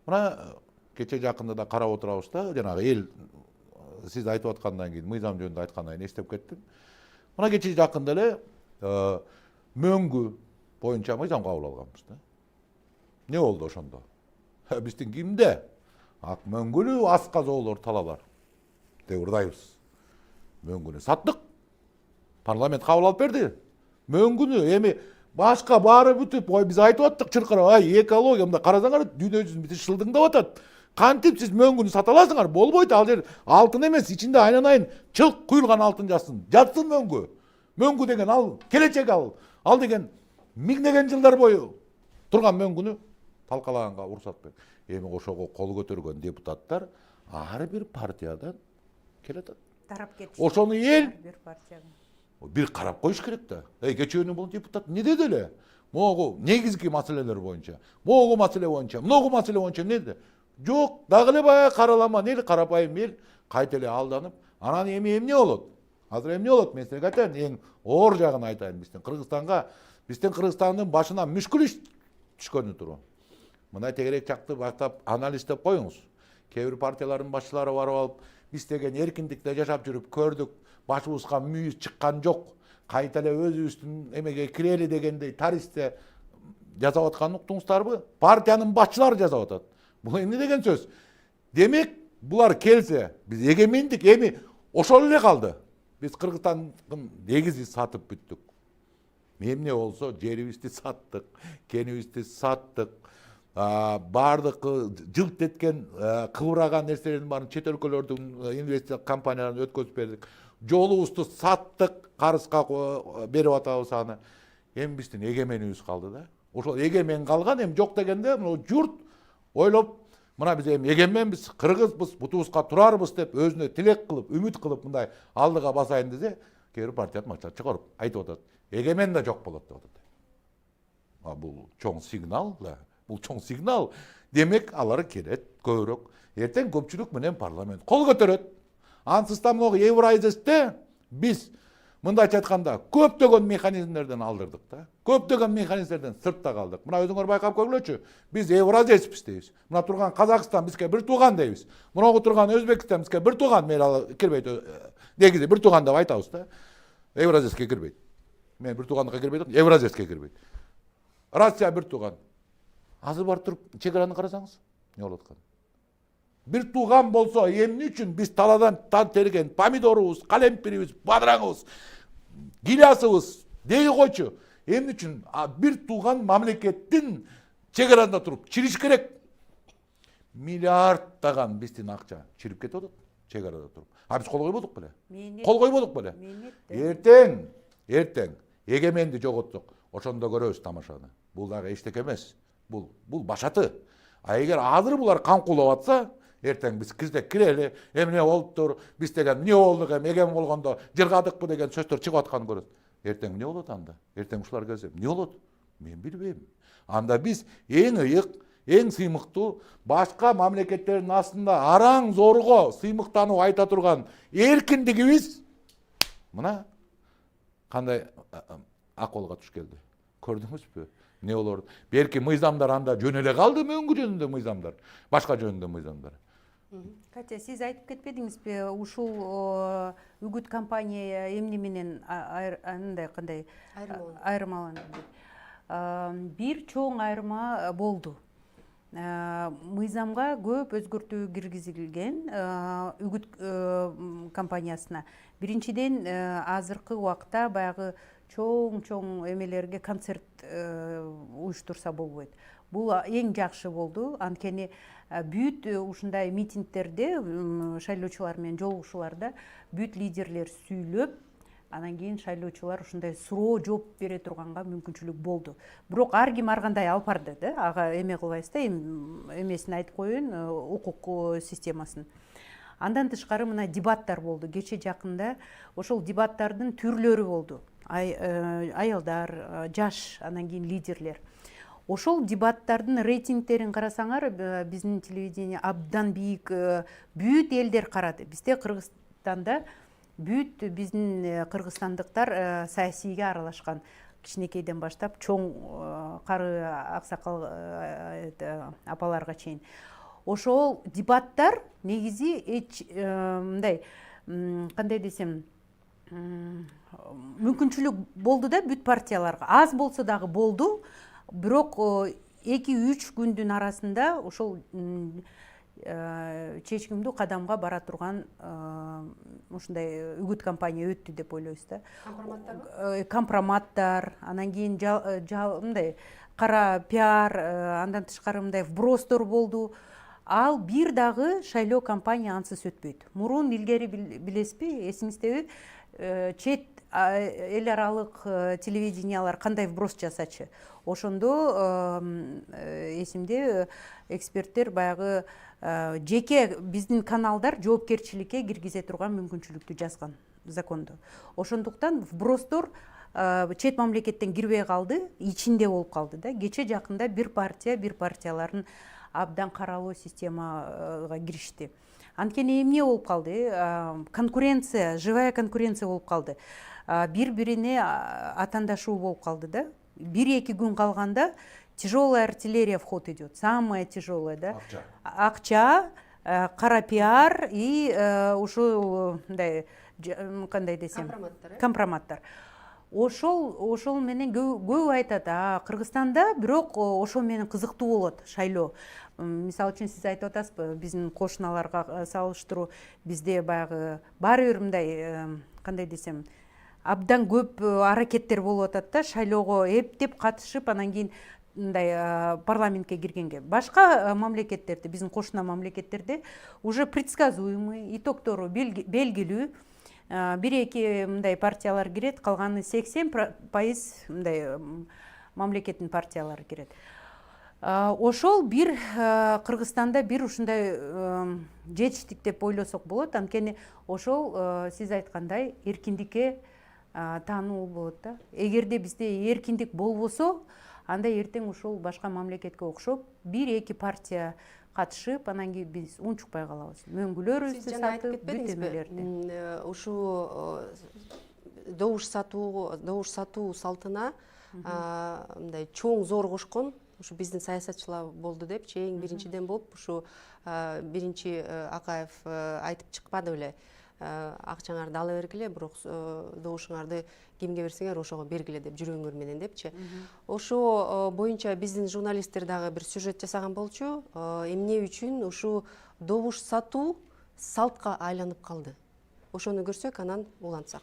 Мына кече жакында да карап отурабыз да, жанагы эл сиз айтып аткандан кийин, мыйзам жөнүндө айткандан кийин эстеп кеттим. Мына кече жакында эле мөңгү боюнча мыйзам кабыл алганбыз да. Не болду ошондо? Биздин кимде? Ак мөңгүлүү аска жоолор талалар деп ырдайбыз. Мөңгүнү саттык. Парламент кабыл алып берди. Мөңгүнү эми башка баары бүтүп, ой биз айтып аттык чыркырап, экология мында карасаңар дүйнө жүзүн бүт шылдыңдап атат. Кантип сиз мөңгүнү сата аласыңар? Болбойт, ал жер алтын эмес, ичинде айнанайын чылк куюлган алтын жатсын. Жатсын мөңгү. Мөңгү деген ал келечек ал. Ал деген миңдеген жылдар бою турган мөңгүнү талкалаганга уруксат берди. Эми ошого кол көтөргөн депутаттар ар бир партиядан келет. тарап кетиш. Ошону эл бир партияга бир карап коюш керек да. Кечөөнү бул депутат не деди эле? Могу негизги маселелер боюнча, могу маселе боюнча, многу маселе боюнча эмне деди? Жок, дагы эле баягы караламан эл, карапайым эл кайта эле алданып, анан эми эмне болот? Азыр эмне болот? Мен силерге айтайын, эң оор жагын айтайын. Биздин Кыргызстандын башына мүшкүл иш түшкөнү туру. Мындай тегерек жакты бактап анализдеп коюңуз. Кээ бир партиялардын башчылары барып алып, биз деген эркиндикте жашап жүрүп көрдүк, башыбызга мүйүз чыккан жок. Кайта эле өзүбүздүн эмеге кирели дегендей тарихте жазап атканын уктуңуздарбы? Партиянын башчылары жазап атат. Бул эмне деген сөз? Демек, булар келсе, биз эгемендик эми ошол эле калды. Биз Кыргызстандын негизин сатып бүттүк. Эмне болсо жерибизди саттык, кенибизди саттык. Бардык жылт эткен кыбыраган нерселердин баарын чет өлкөлөрдүн инвестиция компанияларына өткөзүп бердик. Жолубузду саттык, карызга берип атабыз аны. Эми биздин эгеменибиз калды да. Ошол эгемен калган, эми жок дегенде мына журт ойлоп, мына биз эми эгеменбиз, кыргызбыз, бутубузга турарбыз деп өзүнө тилек кылып, үмүт кылып мындай алдыга басайын десе, кээ бир партиянын башчылары чыгарып айтып атат. Эгемен да жок болот деп атат. Бул чоң сигнал да. Бул чоң сигнал. Демек, алар келет көбүрөөк. Эртең көпчүлүк менен парламент кол көтөрөт. Ансыз да могу Евразисте биз мындайча айтканда көптөгөн механизмдерден алдырдык да. Көптөгөн механизмдерден сыртта калдык. Мына өзүңөр байкап көргүлөчү. Биз Евразиспиз дейбиз. Мына турган Казакстан бизге бир тууган дейбиз. Мына турган Өзбекстан бизге бир тууган, мейли кирбейт. Негизи бир тууган деп айтабыз да. Евразиске кирбейт. Мен бир туугандыкка кирбейт, Евразиске кирбейт. Россия бир тууган. Азыр барып туруп чек-араны карасаңыз, не болуп аткан? Бир тууган болсо, эмне үчүн биз таладан тан терген помидорубуз, калемпирибиз, бадыраңыбыз, гилясыбыз, дей койчу. Эмне үчүн бир тууган мамлекеттин чек-арасында туруп чириш керек? Миллиарддаган биздин акча чирип кетип атат чек-арада туруп. Биз кол койбодук беле? Кол койбодук беле? Эртең эгеменди жоготтук. Ошондо көрөбүз тамашаны. Бул дагы эчтеке эмес. Бул башаты. Эгер азыр булар камкулап атса, эртең биз кирели, эмне болуптур, биз деген эмне болдук, эген болгондо жыргадыкпы деген сөздөр чыгып атканын көрөт. Эртең эмне болот анда? Эртең ушулар келсе эмне болот? Мен билбейм. Анда биз эң ыйык, эң сыймыктуу, башка мамлекеттердин астында араң зорго сыймыктанып айта турган эркиндигибиз мына кандай акыбалга туш келди. Көрдүңүзбү? Не болор? Белки мыйзамдар анда жөн эле калды, мөңгү жөнүндө мыйзамдар, башка жөнүндө мыйзамдар. Катя, сиз айтып кетпедиңизби, ушул үгүт компания эмне менен андай кандай айырмаланды деп? Бир чоң айырма болду. Мыйзамга көп өзгөртүү киргизилген үгүт компаниясына. Биринчиден, азыркы убакта баягы чоң эмелерге концерт уюштурса болбойт. Бул эң жакшы болду. Анткени бүт ушундай митингдерде, шайлоочулар менен жолугушууларда бүт лидерлер сүйлөп, анан кийин шайлоочулар ушундай суроо жооп бере турганга мүмкүнчүлүк болду. Бирок ар ким ар кандай алып барды да. Ага эме кылбайбыз да, эмесин айтып коеюн, укук системасын. Андан тышкары мына дебаттар болду. Кече жакында ошол дебаттардын түрлөрү болду. аялдар, жаш, анан кийин лидерлер. Ошол дебаттардын рейтингтерин карасаңар, биздин телевидение абдан бийик, бүт элдер карады. Бизде Кыргызстанда бүт биздин кыргызстандыктар саясийге аралашкан. Кичинекейден баштап чоң кары аксакал апаларга чейин. Ошол дебаттар негизи мындай, кандай десем, мүмкүнчүлүк болду да бүт партияларга. Аз болсо дагы болду. Бирок 2-3 күндүн арасында ошол чечкимдүү кадамга бара турган ушундай үгүт кампания өттү деп ойлойбуз да. Компроматтар, анан кийин мындай кара пиар, андан тышкары мындай вбростор болду. Ал бир дагы шайлоо кампания ансыз өтпөйт. Мурун илгери билесизби, эсиңиздеби, чет эл аралык телевидениялар кандай вброс жасачы. Ошондо эсимде эксперттер баягы жеке биздин каналдар жоопкерчиликке киргизе турган мүмкүнчүлүктү жазган закондо. Ошондуктан вбростор чет мамлекеттен кирбей калды, ичинде болуп калды да. Кече жакында бир партиялардын абдан каралуу системага киришти. Анткени эмне болуп калды? Конкуренция, живая конкуренция болуп калды. Бири-бирине атандашуу болуп калды да. 1-2 күн калганда тяжелая артиллерия в ход идет, самая тяжелая, да. Акча, кара пиар и ушул кандай десем, компроматтар. Ошол менен көп айтат, Кыргызстанда бирок ошол менен кызыктуу болот шайлоо. Мисалы үчүн сиз айтып атасызбы, биздин кошуналарга салыштыруу, бизде баягы баары бир мындай, кандай десем, абдан көп аракеттер болуп атат да, шайлоого эптеп катышып, анан кийин мындай парламентке киргенге. Башка мамлекеттерде, биздин кошуна мамлекеттерде уже предсказуемый, итогтору белгилүү. 1-2 мындай партиялар кирет, калганы 80% мындай мамлекеттин партиялары кирет. Ошол бир Кыргызстанда бир ушундай жетиштик деп ойлосок болот. Анткени ошол сиз айткандай эркиндикке таануу болот да. Эгерде бизде эркиндик болбосо, анда эртең ушул башка мамлекетке окшоп 1-2 партия катышып, анан кийин биз унчукпай калабыз. Мөңгүлөрүбүздү сатып, бүт эмелерди. Ушу добуш сатуу салтына мындай чоң зор кошкон ушу биздин саясатчылар болду депчи, эң биринчиден болуп ушу биринчи Акаев айтып чыкпады беле. Акчаңарды ала бергиле, бирок добушуңарды кимге берсеңер ошого бергиле деп, жүрөгүңөр менен депчи. Ошо боюнча биздин журналисттер дагы бир сюжет жасаган болчу. Эмне үчүн ушу добуш сатуу салтка айланып калды. Ошону көрсөк, анан улантсак.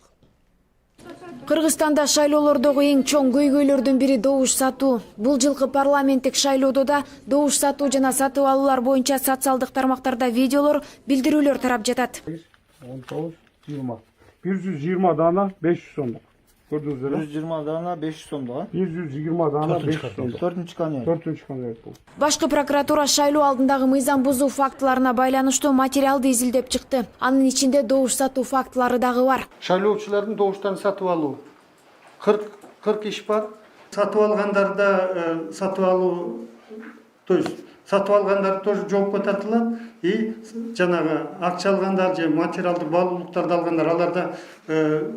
Кыргызстанда шайлоолордогу эң чоң көйгөйлөрдүн бири добуш сатуу. Бул жылкы парламенттик шайлоодо да добуш сатуу жана сатып алуулар боюнча социалдык тармактарда видеолор, билдирүүлөр тарап жатат. 19-20. 120 дана 500 сомдук. Көрдүңүздөр. 120 дана 500 сомдук. 120 дана 500 сомдук. 4-чү конверт бул. Башкы прокуратура шайлоо алдындагы мыйзам бузуу фактыларына байланыштуу материалды изилдеп чыкты. Анын ичинде добуш сатуу фактылары дагы бар. Шайлоочулардын добуштарын сатып алуу 40 иш бар. Сатып алгандарда сатып алуу, то есть сатып алгандар тоже жоопко тартылат. И жанагы акча алгандар же материалдык баалуулуктарды алгандар, аларда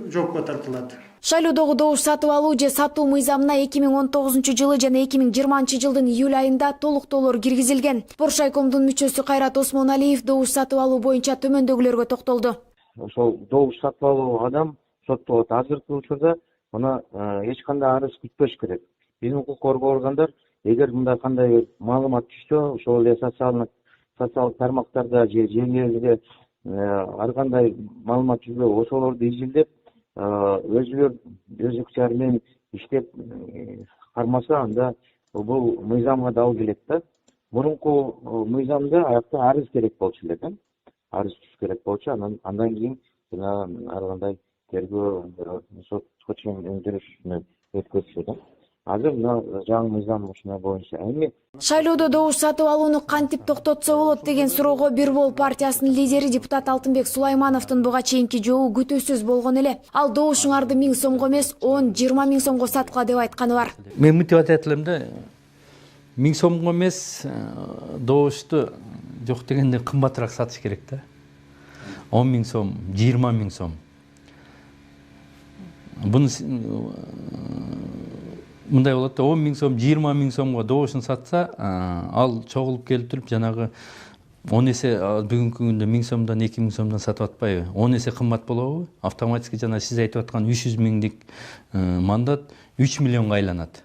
жоопко тартылат. Шайлоодогу добуш сатып алуу же сатуу мыйзамына 2019-жылы жана 2020-жылдын июль айында толуктоолор киргизилген. Спорт шайкомдун мүчөсү Кайрат Осмоналиев добуш сатып алуу боюнча төмөндөгүлөргө токтолду. Ошол добуш сатып алуу адам соттолот. Азыркы учурда мына эч кандай арыз күтпөш керек. Биздин укук коргоо органдар эгер мындай кандай маалымат түшсө, ошол эле социалдык тармактарда же жерлерде ар кандай маалымат түшпөй, ошолорду изилдеп, өз ыкчары менен иштеп кармаса, анда бул мыйзамга дал келет да. Мурунку мыйзамда аякта арыз керек болчу эле да. Арыз түшүш керек болчу, андан кийин ар кандай тергөө сотко чейин өндүрүшүнө өткөзүшү да. азыр мына жаңы мыйзам ушуна боюнча эми Шайлоодо добуш сатып алууну кантип токтотсо болот деген суроого Бир Бол партиясынын лидери депутат Алтынбек Сулаймановдун буга чейинки жообу күтүүсүз болгон эле. Ал добушуңарды 1000 сомго эмес 10-20 000 сомго саткыла деп айтканы бар. Мен мынтип айтат элем да, 1000 сомго эмес добушту жок дегенде кымбатыраак сатыш керек да. 10 000 сом, 20 000 сом. Буну мындай болот да, 10 000 сом, 20 000 сомго добушун сатса, ал чогулуп келтирип жанагы 10 эсе бүгүнкү күндө 1000 сомдон 2000 сомдон сатып атпайбы? 10 эсе кымбат болобу? Автоматически жана сиз айтып аткан 300 000 мандат 3 миллионго айланат.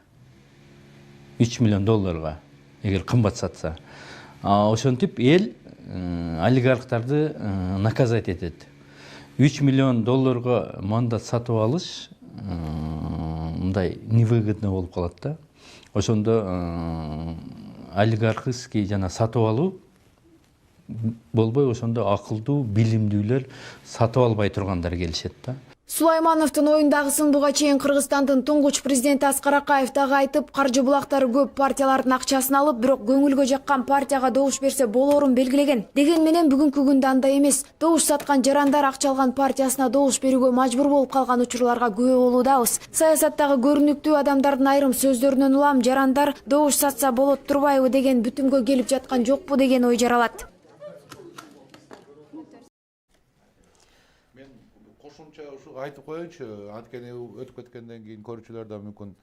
3 миллион долларга эгер кымбат сатса. Ошентип эл олигархтарды наказать этет. 3 миллион долларга мандат сатып алыш мындай невыгодно болуп калат да. Ошондо олигархический жана сатып алуу болбой, ошондо акылдуу, билимдүүлөр сатып албай тургандар келишет да. Сулаймановдун оюндагысын буга чейин Кыргызстандын туңгуч президенти Аскар Акаев дагы айтып, каржы булактары көп партиялардын акчасын алып, бирок көңүлгө жаккан партияга добуш берсе болоорун белгилеген. Деген менен бүгүнкү күндө андай эмес. Добуш саткан жарандар акча алган партиясына добуш берүүгө мажбур болуп калган учурларга күбө болуудабыз. Саясаттагы көрүнүктүү адамдардын айрым сөздөрүнөн улам жарандар добуш сатса болот турбайбы деген бүтүмгө келип жаткан жокпу деген ой жаралат. Кошумча ушу айтып коеюнчу, анткени өтүп кеткенден кийин көрүүчүлөр да мүмкүн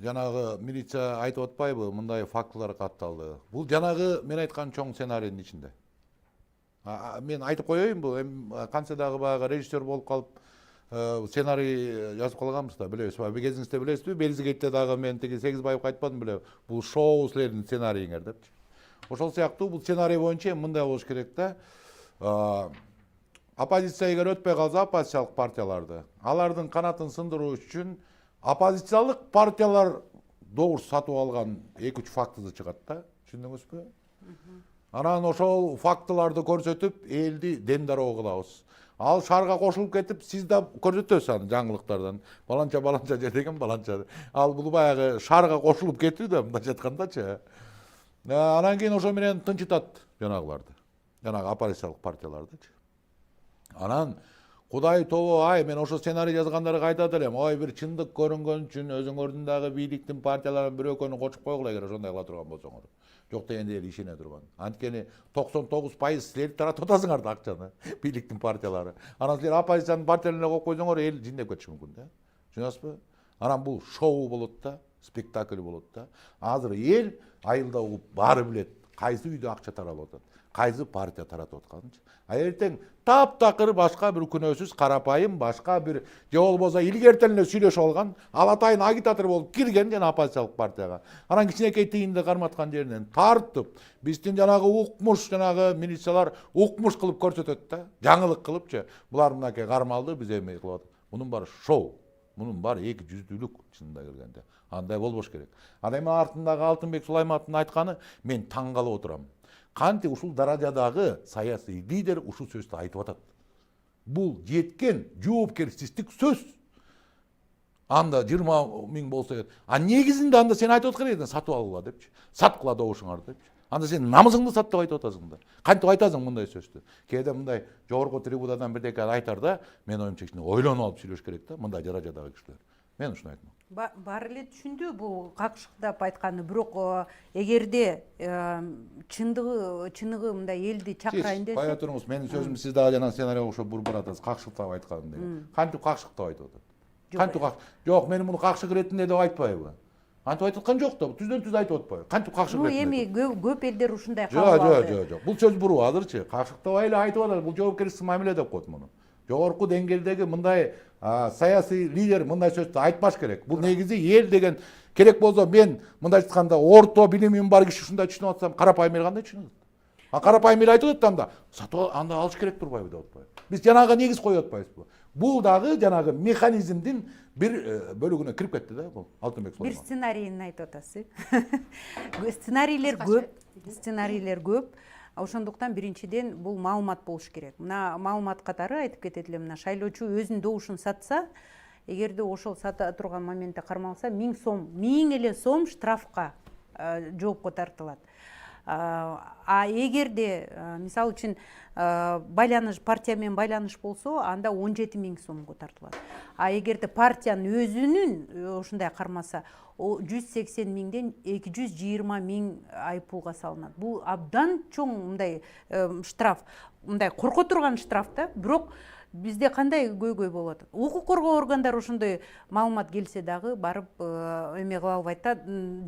жанагы милиция айтып атпайбы, мындай фактылар катталды. Бул жанагы мен айткан чоң сценарийдин ичинде. Мен айтып коеюн, бул кантсе дагы баягы режиссер болуп калып сценарий жазып калганбыз да, билебизби? Кезиңизде билесизби? Белизгейтте дагы мен тиги Сегизбаевга айтпадым беле, бул шоу силердин сценарииңер депчи. Ошол сыяктуу бул сценарий боюнча мындай болуш керек да. Оппозиция эгер өтпөй калса, оппозициялык партияларды, алардын канатын сындыруу үчүн оппозициялык партиялар добуш сатып алган 2-3 фактысы чыгат да, түшүндүңүзбү? Анан ошол фактыларды көрсөтүп, элди демдароо кылабыз. Ал шаарга кошулуп кетип, сиз да көрсөтөсүз аны жаңылыктардан. Баланча жер деген баланча. Ал бул баягы шаарга кошулуп кетүү да, мындайча айткандачы. Анан кийин ошо менен тынчытат жанагыларды. Жанагы оппозициялык партияларды. Анан Кудай тобо, мен ошо сценарий жазгандарга айтат элем, бир чындык көрүнгөн үчүн өзүңөрдүн дагы бийликтин партияларын бир экөөнү кочуп койгула эгер ошондой кыла турган болсоңор. Жок дегенде эл ишене турган. Анткени 99% силер таратып атасыңар да акчаны, бийликтин партиялары. Анан силер оппозициянын партияларына коюп койсоңор эл жиндеп кетиши мүмкүн да. Түшүнөсүзбү? Анан бул шоу болот да, спектакль болот да. Азыр эл айылда угуп баары билет, кайсы үйдө акча таралып атат, кайсы партия таратып атканын. Эртең таптакыр башка бир күнөөсүз карапайым башка бир же болбосо илгертен эле сүйлөшүп алган, алатайын агитатор болуп кирген жана оппозициялык партияга. Анан кичинекей тыйынды карматкан жеринен тартып, биздин жанагы укмуш, жанагы милициялар укмуш кылып көрсөтөт да, жаңылык кылыпчы. Булар мынакей кармалды, биз эми кылып атат. Мунун баары шоу. Мунун баары эки жүздүүлүк чынында келгенде. Андай болбош керек. Анан эми артындагы Алтынбек Сулаймановдун айтканы мен таң калып отурам. Канти ушул даражадагы саясий лидер ушул сөздү айтып атат. Бул жеткен жоопкерчиликтик сөз. Анда 20 000 болсо, негизинде анда сен айтып аткан эдиң, сатып алгыла депчи. Саткыла добушуңарды депчи. Анда сен намысыңды сат деп айтып атасың да. Кантип айтасың мындай сөздү? Кээде мындай жогорку трибунадан бирдеке айтар да, мен оюмча кичине ойлонуп алып сүйлөш керек да, мындай даражадагы кишилер. Мен ушуну айтмам. Баары эле түшүндү бул какшыктап айтканы, бирок эгерде чыныгы мындай элди чакырайын десе. Кая туруңуз, менин сөзүм сиз дагы жана сценарийге окшоп буруп баратасыз, какшыктап айтканым деген. Кантип какшыктап айтып атат? Кантип жок, мен муну какшык иретинде деп айтпайбы? Антип айтып аткан жок да, түздөн-түз айтып атпайбы? Кантип какшык иретинде? Эми көп элдер ушундай кабыл алды. Жок. Бул сөз буруу азырчы. Какшыктабай эле айтып атат, бул жоопкерчиликсиз мамиле деп коет муну. Жогорку деңгээлдеги мындай саясий лидер мындай сөздү айтпаш керек. Бул негизи эл деген керек болсо мен мындай айтканда орто билимим бар киши ушундай түшүнүп атсам, карапайым эл кандай түшүнөт? Карапайым эл айтып атат анда, анда алыш керек турбайбы деп атпайбы? Биз жанагы негиз коюп атпайбызбы? Бул дагы жанагы механизмдин бир бөлүгүнө кирип кетти да бул Алтынбек Сулайманов. Бир сценарийин айтып атасыз. Сценарийлер көп. Ошондуктан биринчиден бул маалымат болуш керек. Мына маалымат катары айтып кетет элем, мына шайлоочу өзүнүн добушун сатса, эгерде ошол сата турган моментте кармалса 1000 сом 1000 эле сом штрафка жоопко тартылат. А эгерде мисалы үчүн байланыш партия менен байланыш болсо анда 17 000 сомго тартылат. А эгерде партиянын өзүнүн ушундай кармаса 180 000ден 220 000 айыппулга салынат. Бул абдан чоң мындай штраф, мындай корко турган штраф да. Бирок бизде кандай көйгөй болуп атат? Укук коргоо органдары ошондой маалымат келсе дагы барып эме кыла албайт да,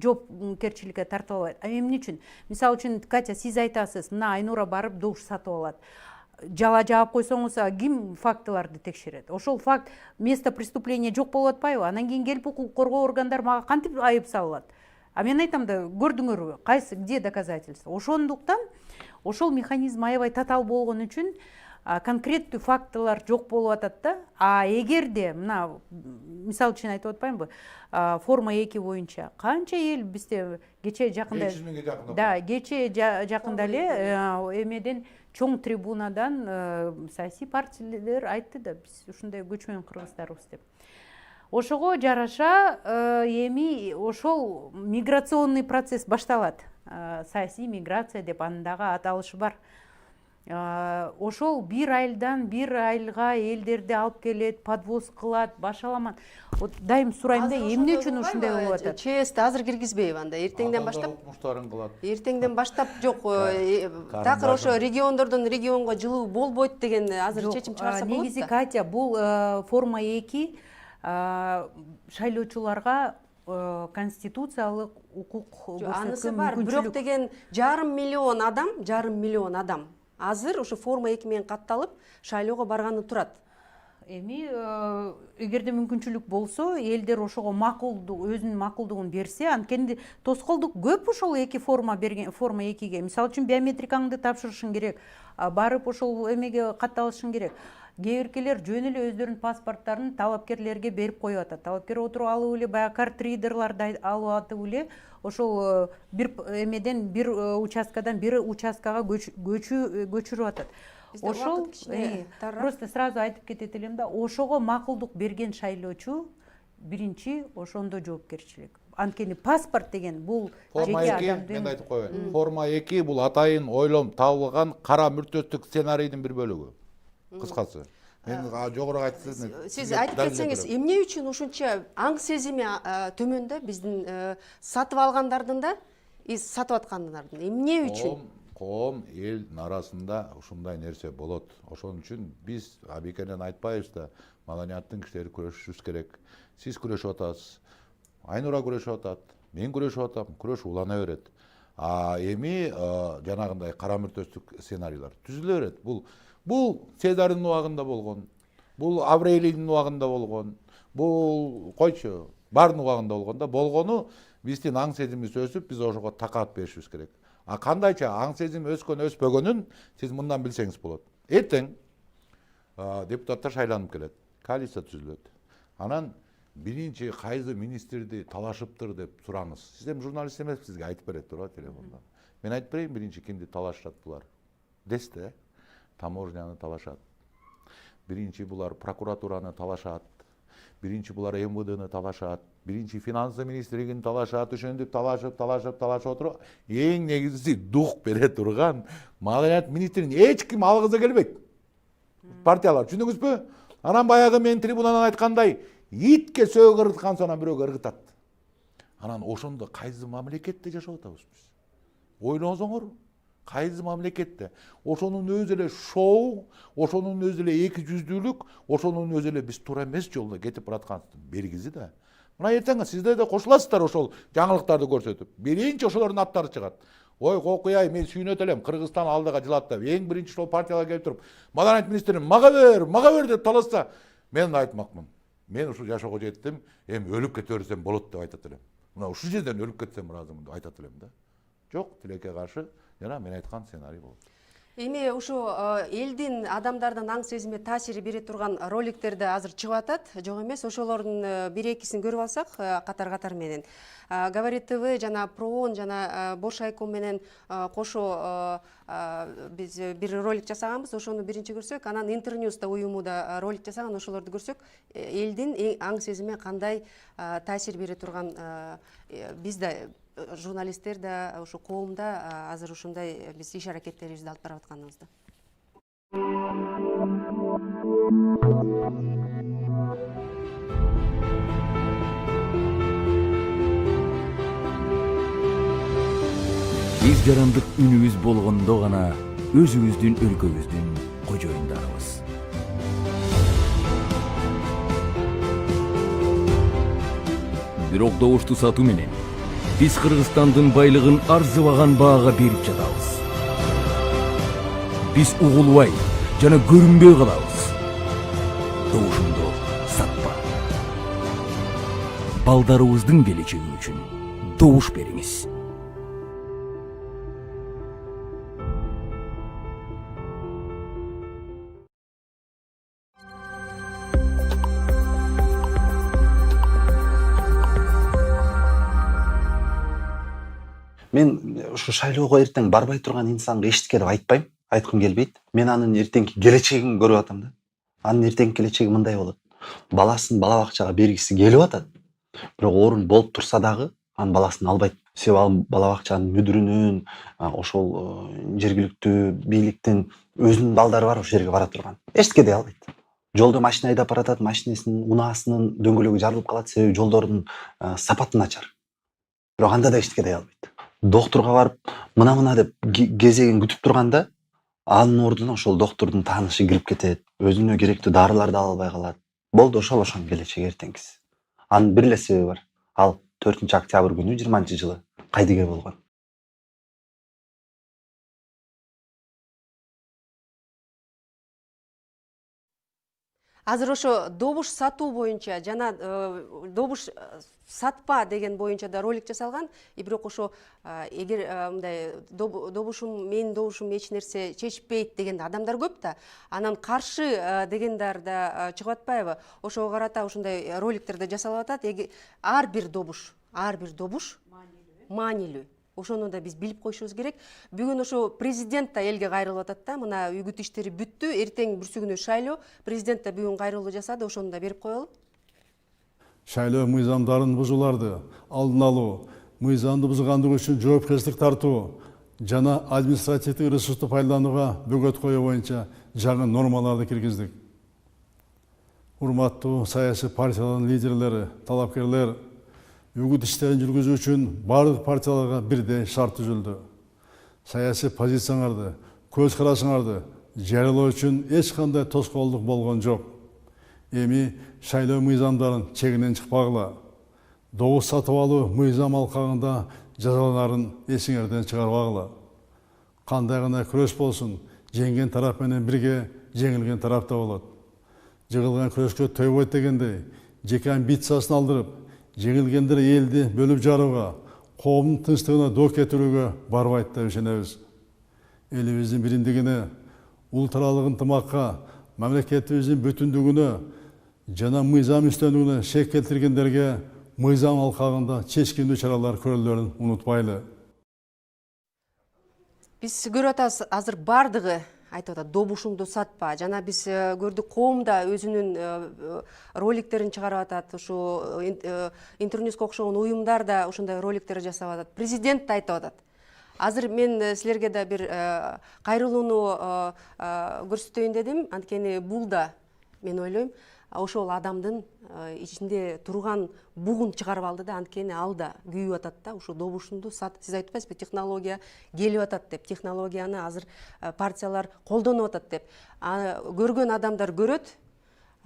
жоопкерчиликке тартып албайт. Эмне үчүн? Мисалы үчүн Катя, сиз айтасыз, мына Айнура барып добуш сатып алат. Жала жаап койсоңуз, ким фактыларды текшерет? Ошол факт место преступления жок болуп атпайбы? Анан кийин келип укук коргоо органдары мага кантип айып салат? А мен айтам да, көрдүңөрбү? Кайсы, где доказательства? Ошондуктан ошол механизм аябай татаал болгон үчүн конкреттүү фактылар жок болуп атат да. А эгерде мына мисалы үчүн айтып атпаймынбы, форма 2 боюнча канча эл бизде кече жакында 500 000 жакында. Да, кече жакында эле эмеден чоң трибунадан саясий партиялер айтты да, биз ушундай көчмөн кыргыздарбыз деп. Ошого жараша эми ошол миграционный процесс башталат. Саясий миграция деп анын дагы аталышы бар. Ошол бир айылдан бир айылга элдерди алып келет, подвоз кылат, башаламан. Дайым сурайм да, эмне үчүн ушундай болуп атат? ЧС азыр киргизбейби анда, эртеңден баштап? Укмуштарын кылат. Эртеңден баштап жок, такыр ошо региондордон регионго жылуу болбойт деген азыр чечим чыгарса болот да. Негизи Катя, бул форма 2 шайлоочуларга конституциялык укук көрсөткөн анысы бар, бирок деген 500 000 адам азыр ошо форма 2 менен катталып шайлоого барганы турат. Эми эгерде мүмкүнчүлүк болсо, элдер ошого макулдук, өзүнүн макулдугун берсе, анткени тоскоолдук көп ошол эки форма берген, форма 2ге. Мисалы үчүн биометрикаңды тапшырышың керек, барып ошол эмеге катталышың керек. Кээ биркелер жөн эле өздөрүнүн паспорттарын талапкерлерге берип коюп атат. Талапкер отуруп алып эле баягы картридерларды алып атып эле ошол бир эмеден бир участкадан бир участкага көчүрүп атат. Ошол просто сразу айтып кетет элем да, ошого макулдук берген шайлоочу биринчи ошондо жоопкерчилик. Анткени паспорт деген бул форма 2, мен айтып коеюн. Форма 2 бул атайын ойлом табылган кара мүртөттүк сценарийдин бир бөлүгү. Кыскасы. Мен жогору айтсам, сиз айтып кетсеңиз, эмне үчүн ушунча аң сезими төмөндө биздин сатып алгандардын да, сатып аткандардын? Эмне үчүн? Коом элдин арасында ушундай нерсе болот. Ошон үчүн биз абикенен айтпайбыз да, маданияттын кишилери күрөшүшүбүз керек. Сиз күрөшүп атасыз, Айнура күрөшүп атат, мен күрөшүп атам, күрөш улана берет. Эми жанагындай кара мүртөттүк сценарийлар түзүлө берет. Бул Цезарьдын убагында болгон, бул Аврелийдин убагында болгон, бул койчу, бардын убагында болгон да, болгону биздин аң сезимибиз өсүп, биз ошого такаат беришибиз керек. Кандайча аң сезим өскөн өспөгөнүн сиз мындан билсеңиз болот. Эртең депутаттар шайланып келет, коалиция түзүлөт. Анан биринчи кайсы министрди талашыптыр деп сураңыз. Сиз эми журналист эмессиз, сизге айтып берет турбу телефондон. Мен айтып берейин, биринчи кимди талашат булар? Десте, таможняны талашат. Биринчи булар прокуратураны талашат. Биринчи булар МВДны талашат. Биринчи финансы министрлигин талашат, ошентип талашып отуруп, эң негизгиси дух бере турган маданият министрин эч ким алгысы келбейт. Партиялар, түшүндүңүзбү? Анан баягы мен трибунадан айткандай, итке сөөгө ыргыткан соң бирөөгө ыргытат. Анан ошондо кайсы мамлекетте жашап атабыз биз? Ойлонсоңор, кайсы мамлекетте? Ошонун өзү эле шоу, ошонун өзү эле эки жүздүүлүк, ошонун өзү эле биз туура эмес жолдо кетип бараткандын белгиси да. Мына эртең сиздер да кошуласыздар ошол жаңылыктарды көрсөтүп. Биринчи ошолордун аттары чыгат. Ой, кокуяй, мен сүйүнөт элем, Кыргызстан алдыга жылат деп. Эң биринчи ошол партиялар келип туруп, маданият министрин мага бер деп талашса, мен айтмакмын. Мен ушу жашоого жеттим, эми өлүп кете берсем болот деп айтат элем. Мына ушул жерден өлүп кетсем ыраазымын деп айтат элем да. Жок, тилекке каршы жана мен айткан сценарий болот. Эми ушу элдин адамдардын аң сезиме таасири бере турган роликтерди азыр чыгып атат, жок эмес. Ошолордун бир экисин көрүп алсак катар менен. Говорит ТВ жана Проон жана Бош Айком менен кошо биз бир ролик жасаганбыз. Ошону биринчи көрсөк, анан Интерньюз да уюму да ролик жасаган, ошолорду көрсөк, элдин аң сезиме кандай таасир бере турган биз да журналисттер да ошо коомда азыр ушундай биз иш аракеттерибизди алып барып атканыбызды. Биз жарандык үнүбүз болгондо гана өзүбүздүн өлкөбүздүн кожоюндарыбыз. Бирок добушту сатуу менен биз Кыргызстандын байлыгын арзыбаган баага берип жатабыз. Биз угулбай жана көрүнбөй калабыз. Добушумду сатпа. Балдарыбыздын келечеги үчүн добуш бериңиз. Мен ушу шайлоого эртең барбай турган инсанга эчтеке деп айтпайм, айткым келбейт. Мен анын эртеңки келечегин көрүп атам да. Анын эртеңки келечеги мындай болот. Баласын бала бакчага бергиси келип атат. Бирок орун болуп турса дагы анын баласын албайт. Себеби ал бала бакчанын мүдүрүнүн, ошол жергиликтүү бийликтин өзүнүн балдары бар ошол жерге бара турган. Эчтеке дей албайт. Жолдо машина айдап баратат, машинесинин унаасынын дөңгөлөгү жарылып калат, себеби жолдордун сапаты начар. Бирок анда да эчтеке дей албайт. Доктурга барып, мына деп кезегин күтүп турганда, анын ордуна ошол доктурдун таанышы кирип кетет, өзүнө керектүү дарыларды ала албай калат. Болду, ошол ошонун келечеги эртеңкиси. Анын бир эле себеби бар. Ал 4-октябрь күнү 20-жылы кайдыгер болгон. Азыр ошо добуш сатуу боюнча жана добуш сатпа деген боюнча да ролик жасалган. Бирок ошо эгер мындай добушум, менин добушум эч нерсе чечпейт деген адамдар көп да. Анан каршы дегендер да чыгып атпайбы? Ошого карата ушундай роликтер да жасалып атат. Ар бир добуш маанилүү. Ошону да биз билип коюшубуз керек. Бүгүн ошо президент да элге кайрылып атат да. Мына үгүт иштери бүттү. Эртең бүрсүгүнө шайлоо. Президент да бүгүн кайрылуу жасады. Ошону да берип коелу. Шайлоо мыйзамдарын бузууларды алдын алуу, мыйзамды бузгандык үчүн жоопкерчилик тартуу жана административдик ресурсту пайдаланууга бөгөт коюу боюнча жаңы нормаларды киргиздик. Урматтуу саясий партиялардын лидерлери, талапкерлер, үгүт иштерин жүргүзүү үчүн бардык партияларга бирдей шарт түзүлдү. Саясий позицияңарды, көз карашыңарды жарыялоо үчүн эч кандай тоскоолдук болгон жок. Эми шайлоо мыйзамдарын чегинен чыкпагыла. Добуш сатып алуу мыйзам алкагында жазаланарын эсиңерден чыгарбагыла. Кандай гана күрөш болсун, жеңген тарап менен бирге жеңилген тарап да болот. Жыгылган күрөшкө тойбойт дегендей, жеке амбициясын алдырып, жеңилгендер элди бөлүп жарууга, коомдун тынчтыгына доо кетирүүгө барбайт деп ишенебиз. Элибиздин биримдигине, улуттаралык ынтымакка, мамлекетибиздин бүтүндүгүнө жана мыйзам үстөмдүгүнө шек келтиргендерге мыйзам алкагында чечкиндүү чаралар көрүлөрүн унутпайлы. Биз көрүп атабыз, азыр бардыгы айтып атат, добушуңду сатпа. Жана биз көрдүк, коом да өзүнүн роликтерин чыгарып атат. Ушу Интерньюзга окшогон уюмдар да ушундай роликтер жасап атат. Президент да айтып атат. Азыр мен силерге да бир кайрылууну көрсөтөйүн дедим. Анткени бул да, мен ойлойм, ошол адамдын ичинде турган бугун чыгарып алды да, анткени ал да күйүп атат да, ушу добушунду сиз айтпайсызбы, технология келип атат деп, технологияны азыр партиялар колдонуп атат деп. Көргөн адамдар көрөт.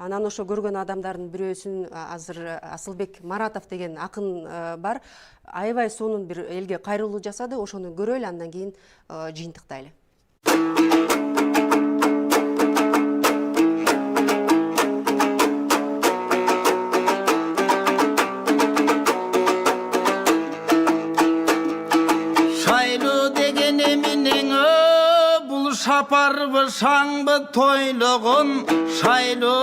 Анан ошо көргөн адамдардын бирөөсүн азыр Асылбек Маратов деген акын бар. Аябай сонун бир элге кайрылуу жасады. Ошону көрөлү, андан кийин жыйынтыктайлы. шапарбы шаңбы тойлығын, шайлы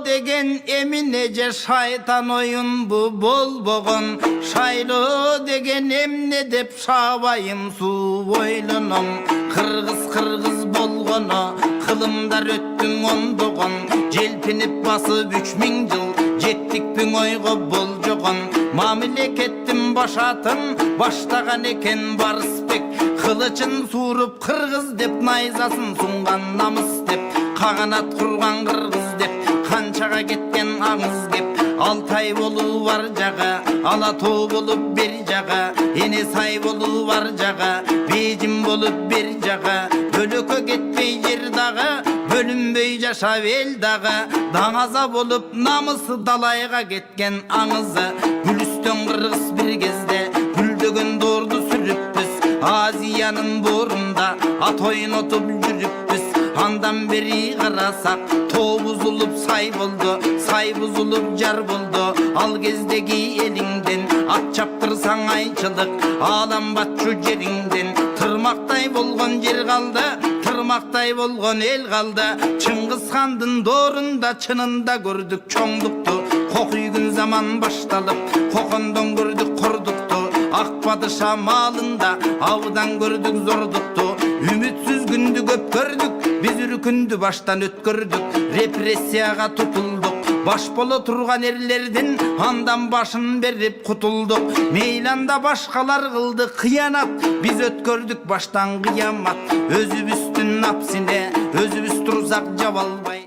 деген емінеже шайтан ойын бұ болбығын, шайлы деген емне деп шабайым су ойлыным, қырғыз болғыны, қылымдар өттің ондығын, желпініп басып 3000 жыл, жеттікпің ойғы бол жоғын, мамлекеттің башатын, баштаған екен барыспек, қылычын суырып қырғыз деп, найзасын сұңған намыс деп, қағанат құрған қырғыз деп, қаншаға кеткен аңыз кеп, Алтай болу бар жағы, Алатау болып бер жағы, Енесай болу бар жағы, Бейжім болып бер жағы, бөлөкө кетпей жер дағы, бөлінбей жаша ел дағы, даңаза болып намысы далайға кеткен аңызы, Гүлістен қырғыз бір кезде, гүлдеген дорды сүріппіз, Азияның борында атойын отып жүріппіз, андан бері қарасақ, тоо бұзылып сай болды, сай бұзылып жар болды, ал кездегі еліңден, ат чаптырсаң айчылық, аланбатшы жеріңден, тырмақтай болған жер қалды, тырмақтай болған ел қалды, Чыңғыз хандың дорында чынында көрдік чоңдықты, қоқүйгін заман башталып, қоқондон көрдік құрдықты, ақ падыша малында аудан көрдік зордықты, үмітсіз күнді көп көрдік, біз үркінді баштан өткөрдік, репрессияға тұтылдық, баш болы тұрған ерлерден андан башын беріп құтылдық, мейланда башқалар қылды қиянат, біз өткөрдік баштан қиямат, өзібістің напсіне, өзібіс тұрсақ жабалбай.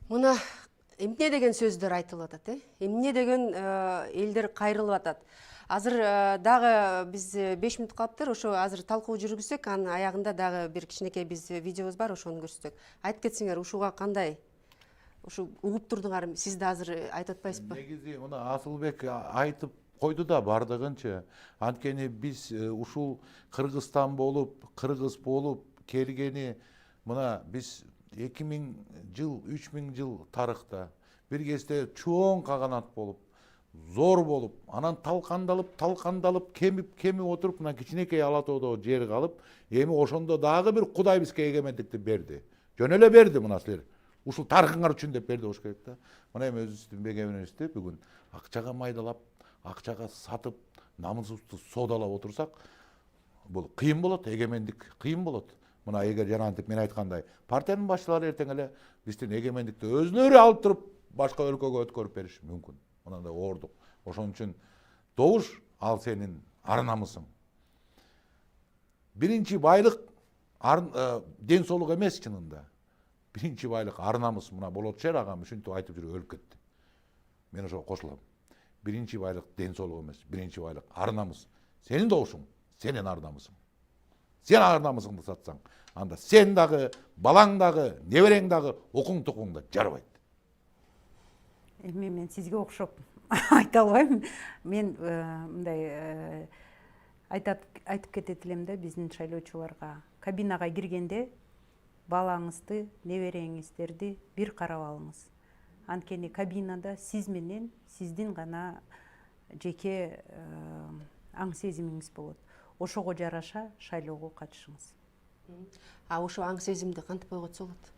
Мұна эмне деген сөздөр айтылып атат, эмне деген элдер кайрылып атат. Азыр дагы биз 5 мүнөт калыптыр, ошо азыр талкуу жүргүзсөк, анын аягында дагы бир кичинекей биз видеобуз бар, ошону көрсөтсөк. Айтып кетсеңер, ушуга кандай? Ушу угуп турдуңар, сиз да азыр айтып атпайсызбы? Негизи мына Асылбек айтып койду да бардыгынча. Анткени биз ушул Кыргызстан болуп, кыргыз болуп келгени мына биз 2000 жыл, 3000 жыл тарыхта бир кезде чоң каганат болуп, зор болуп, анан талкандалып, кемип отуруп, мына кичинекей Алатоодо жер калып, эми ошондо дагы бир Кудай бизге эгемендикти берди. Жөн эле берди мына силер. Ушул тарыхыңар үчүн деп берди болуш керек да. Мына эми өзүбүздүн эгемендикти бүгүн акчага майдалап, акчага сатып, намысыбызды содалап отурсак, бул кыйын болот, эгемендик кыйын болот. Мына эгер жанагынтип мен айткандай, партиянын башчылары эртең эле биздин эгемендикти өзүнөрү алып туруп башка өлкөгө өткөрүп бериш мүмкүн. Мынандай оордук. Ошон үчүн добуш ал сенин ар намысың. Биринчи байлык ден соолук эмес чынында. Биринчи байлык ар намыс. Мына Болотшер агам ушинтип айтып жүрүп өлүп кетти. Мен ошого кошулам. Биринчи байлык ден соолук эмес, биринчи байлык ар намыс. Сенин добушуң, сенин ар намысың. Сен ар намысыңды сатсаң, анда сен дагы, балаң дагы, неберең дагы окуң тукуңда жарбайт. Эми мен сизге окшоп айта албайм. Мен мындай айтып кетет элем да биздин шайлоочуларга. Кабинага киргенде балаңызды, небереңиздерди бир карап алыңыз. Анткени кабинада сиз менен сиздин гана жеке аң сезимиңиз болот. Ошого жараша шайлоого катышыңыз. А ошо аң сезимди кантип койготсо болот?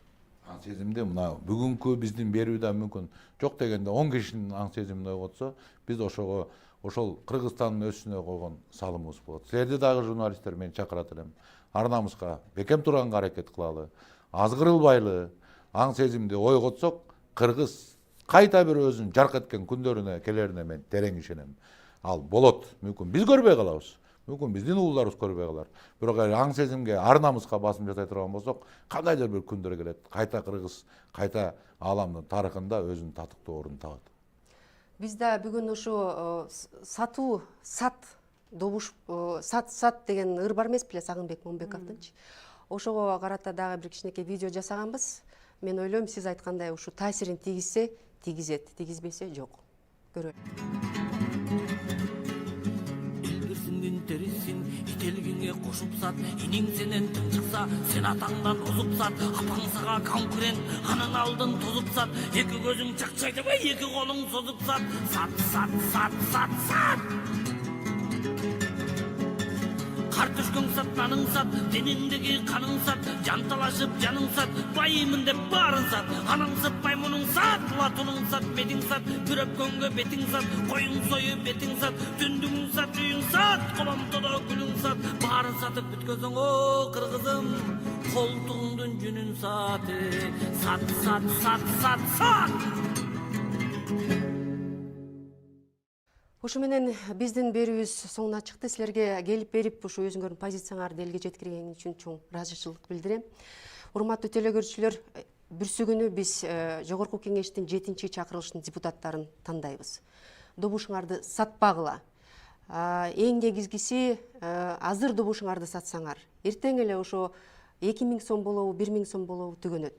Аң сезимди мына бүгүнкү биздин берүүдө мүмкүн жок дегенде 10 кишинин аң сезимин ойготсо, биз ошого ошол Кыргызстандын өсүнө койгон салымыбыз болот. Силерди дагы журналисттер мен чакырат элем. Ар намыска бекем турганга аракет кылалы. Азгырылбайлы, аң сезимди ойготсок, Кыргыз кайта бир өзүнүн жарк эткен күндөрүнө келерине мен терең ишенем. Ал болот, мүмкүн биз көрбөй калабыз. Мүмкүн биздин уулдарыбыз көрбөй калар. Бирок аң сезимге, ар намыска басым жасай турган болсок, кандайдыр бир күндөр келет. Кайта Кыргыз, кайта ааламдын тарыхында өзүнүн татыктуу ордун табат. Биз да бүгүн ушу сатуу, добуш, сат деген ыр бар эмес беле Сагынбек Момбековдунчу. Ошого карата дагы бир кичинекей видео жасаганбыз. Мен ойлойм, сиз айткандай ушу таасирин тийгизсе, тийгизет, тийгизбесе жок. Көрөлү. Терисин ителгиңе кошуп сат, иниң сенен тың чыкса, сен атаңдан озуп сат, апаң сага конкурент, анын алдын тозуп сат, эки көзүң чакчайды ба, эки колуң созуп сат, сат. қар түшкің сат, наның сат, денеңдегі қаның сат, жанталашып жаның сат, байымын деп барын сат, анаң сат, маймының сат, латының сат, бетің сат, бір өпкөнге бетің сат, қойың сойып бетің сат, түндігің сат, үйің сат, қоламтыда күлің сат, барын сатып бүткөзің о қырғызым, қолтығыңдың жүнін саты, сат, сат, сат, сат, сат. Ушу менен биздин берүүбүз соңуна чыкты. Силерге келип берип ушу өзүңөрдүн позицияларды элге жеткирген үчүн чоң ыраазычылык билдирем. Урматтуу телекөрүүчүлөр, бүрсү күнү биз Жогорку Кеңештин 7-чи чакырылышынын депутаттарын тандайбыз. Добушуңарды сатпагыла. Эң негизгиси азыр добушуңарды сатсаңар, эртең эле ошо 2000 сом болобу, 1000 сом болобу түгөнөт.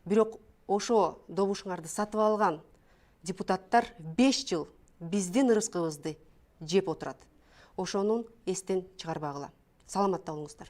Бирок ошо добушуңарды сатып алган депутаттар 5 жыл биздин ырыскыбызды жеп отурат. Ошонун эстен чыгарбагыла. Саламатта болуңуздар.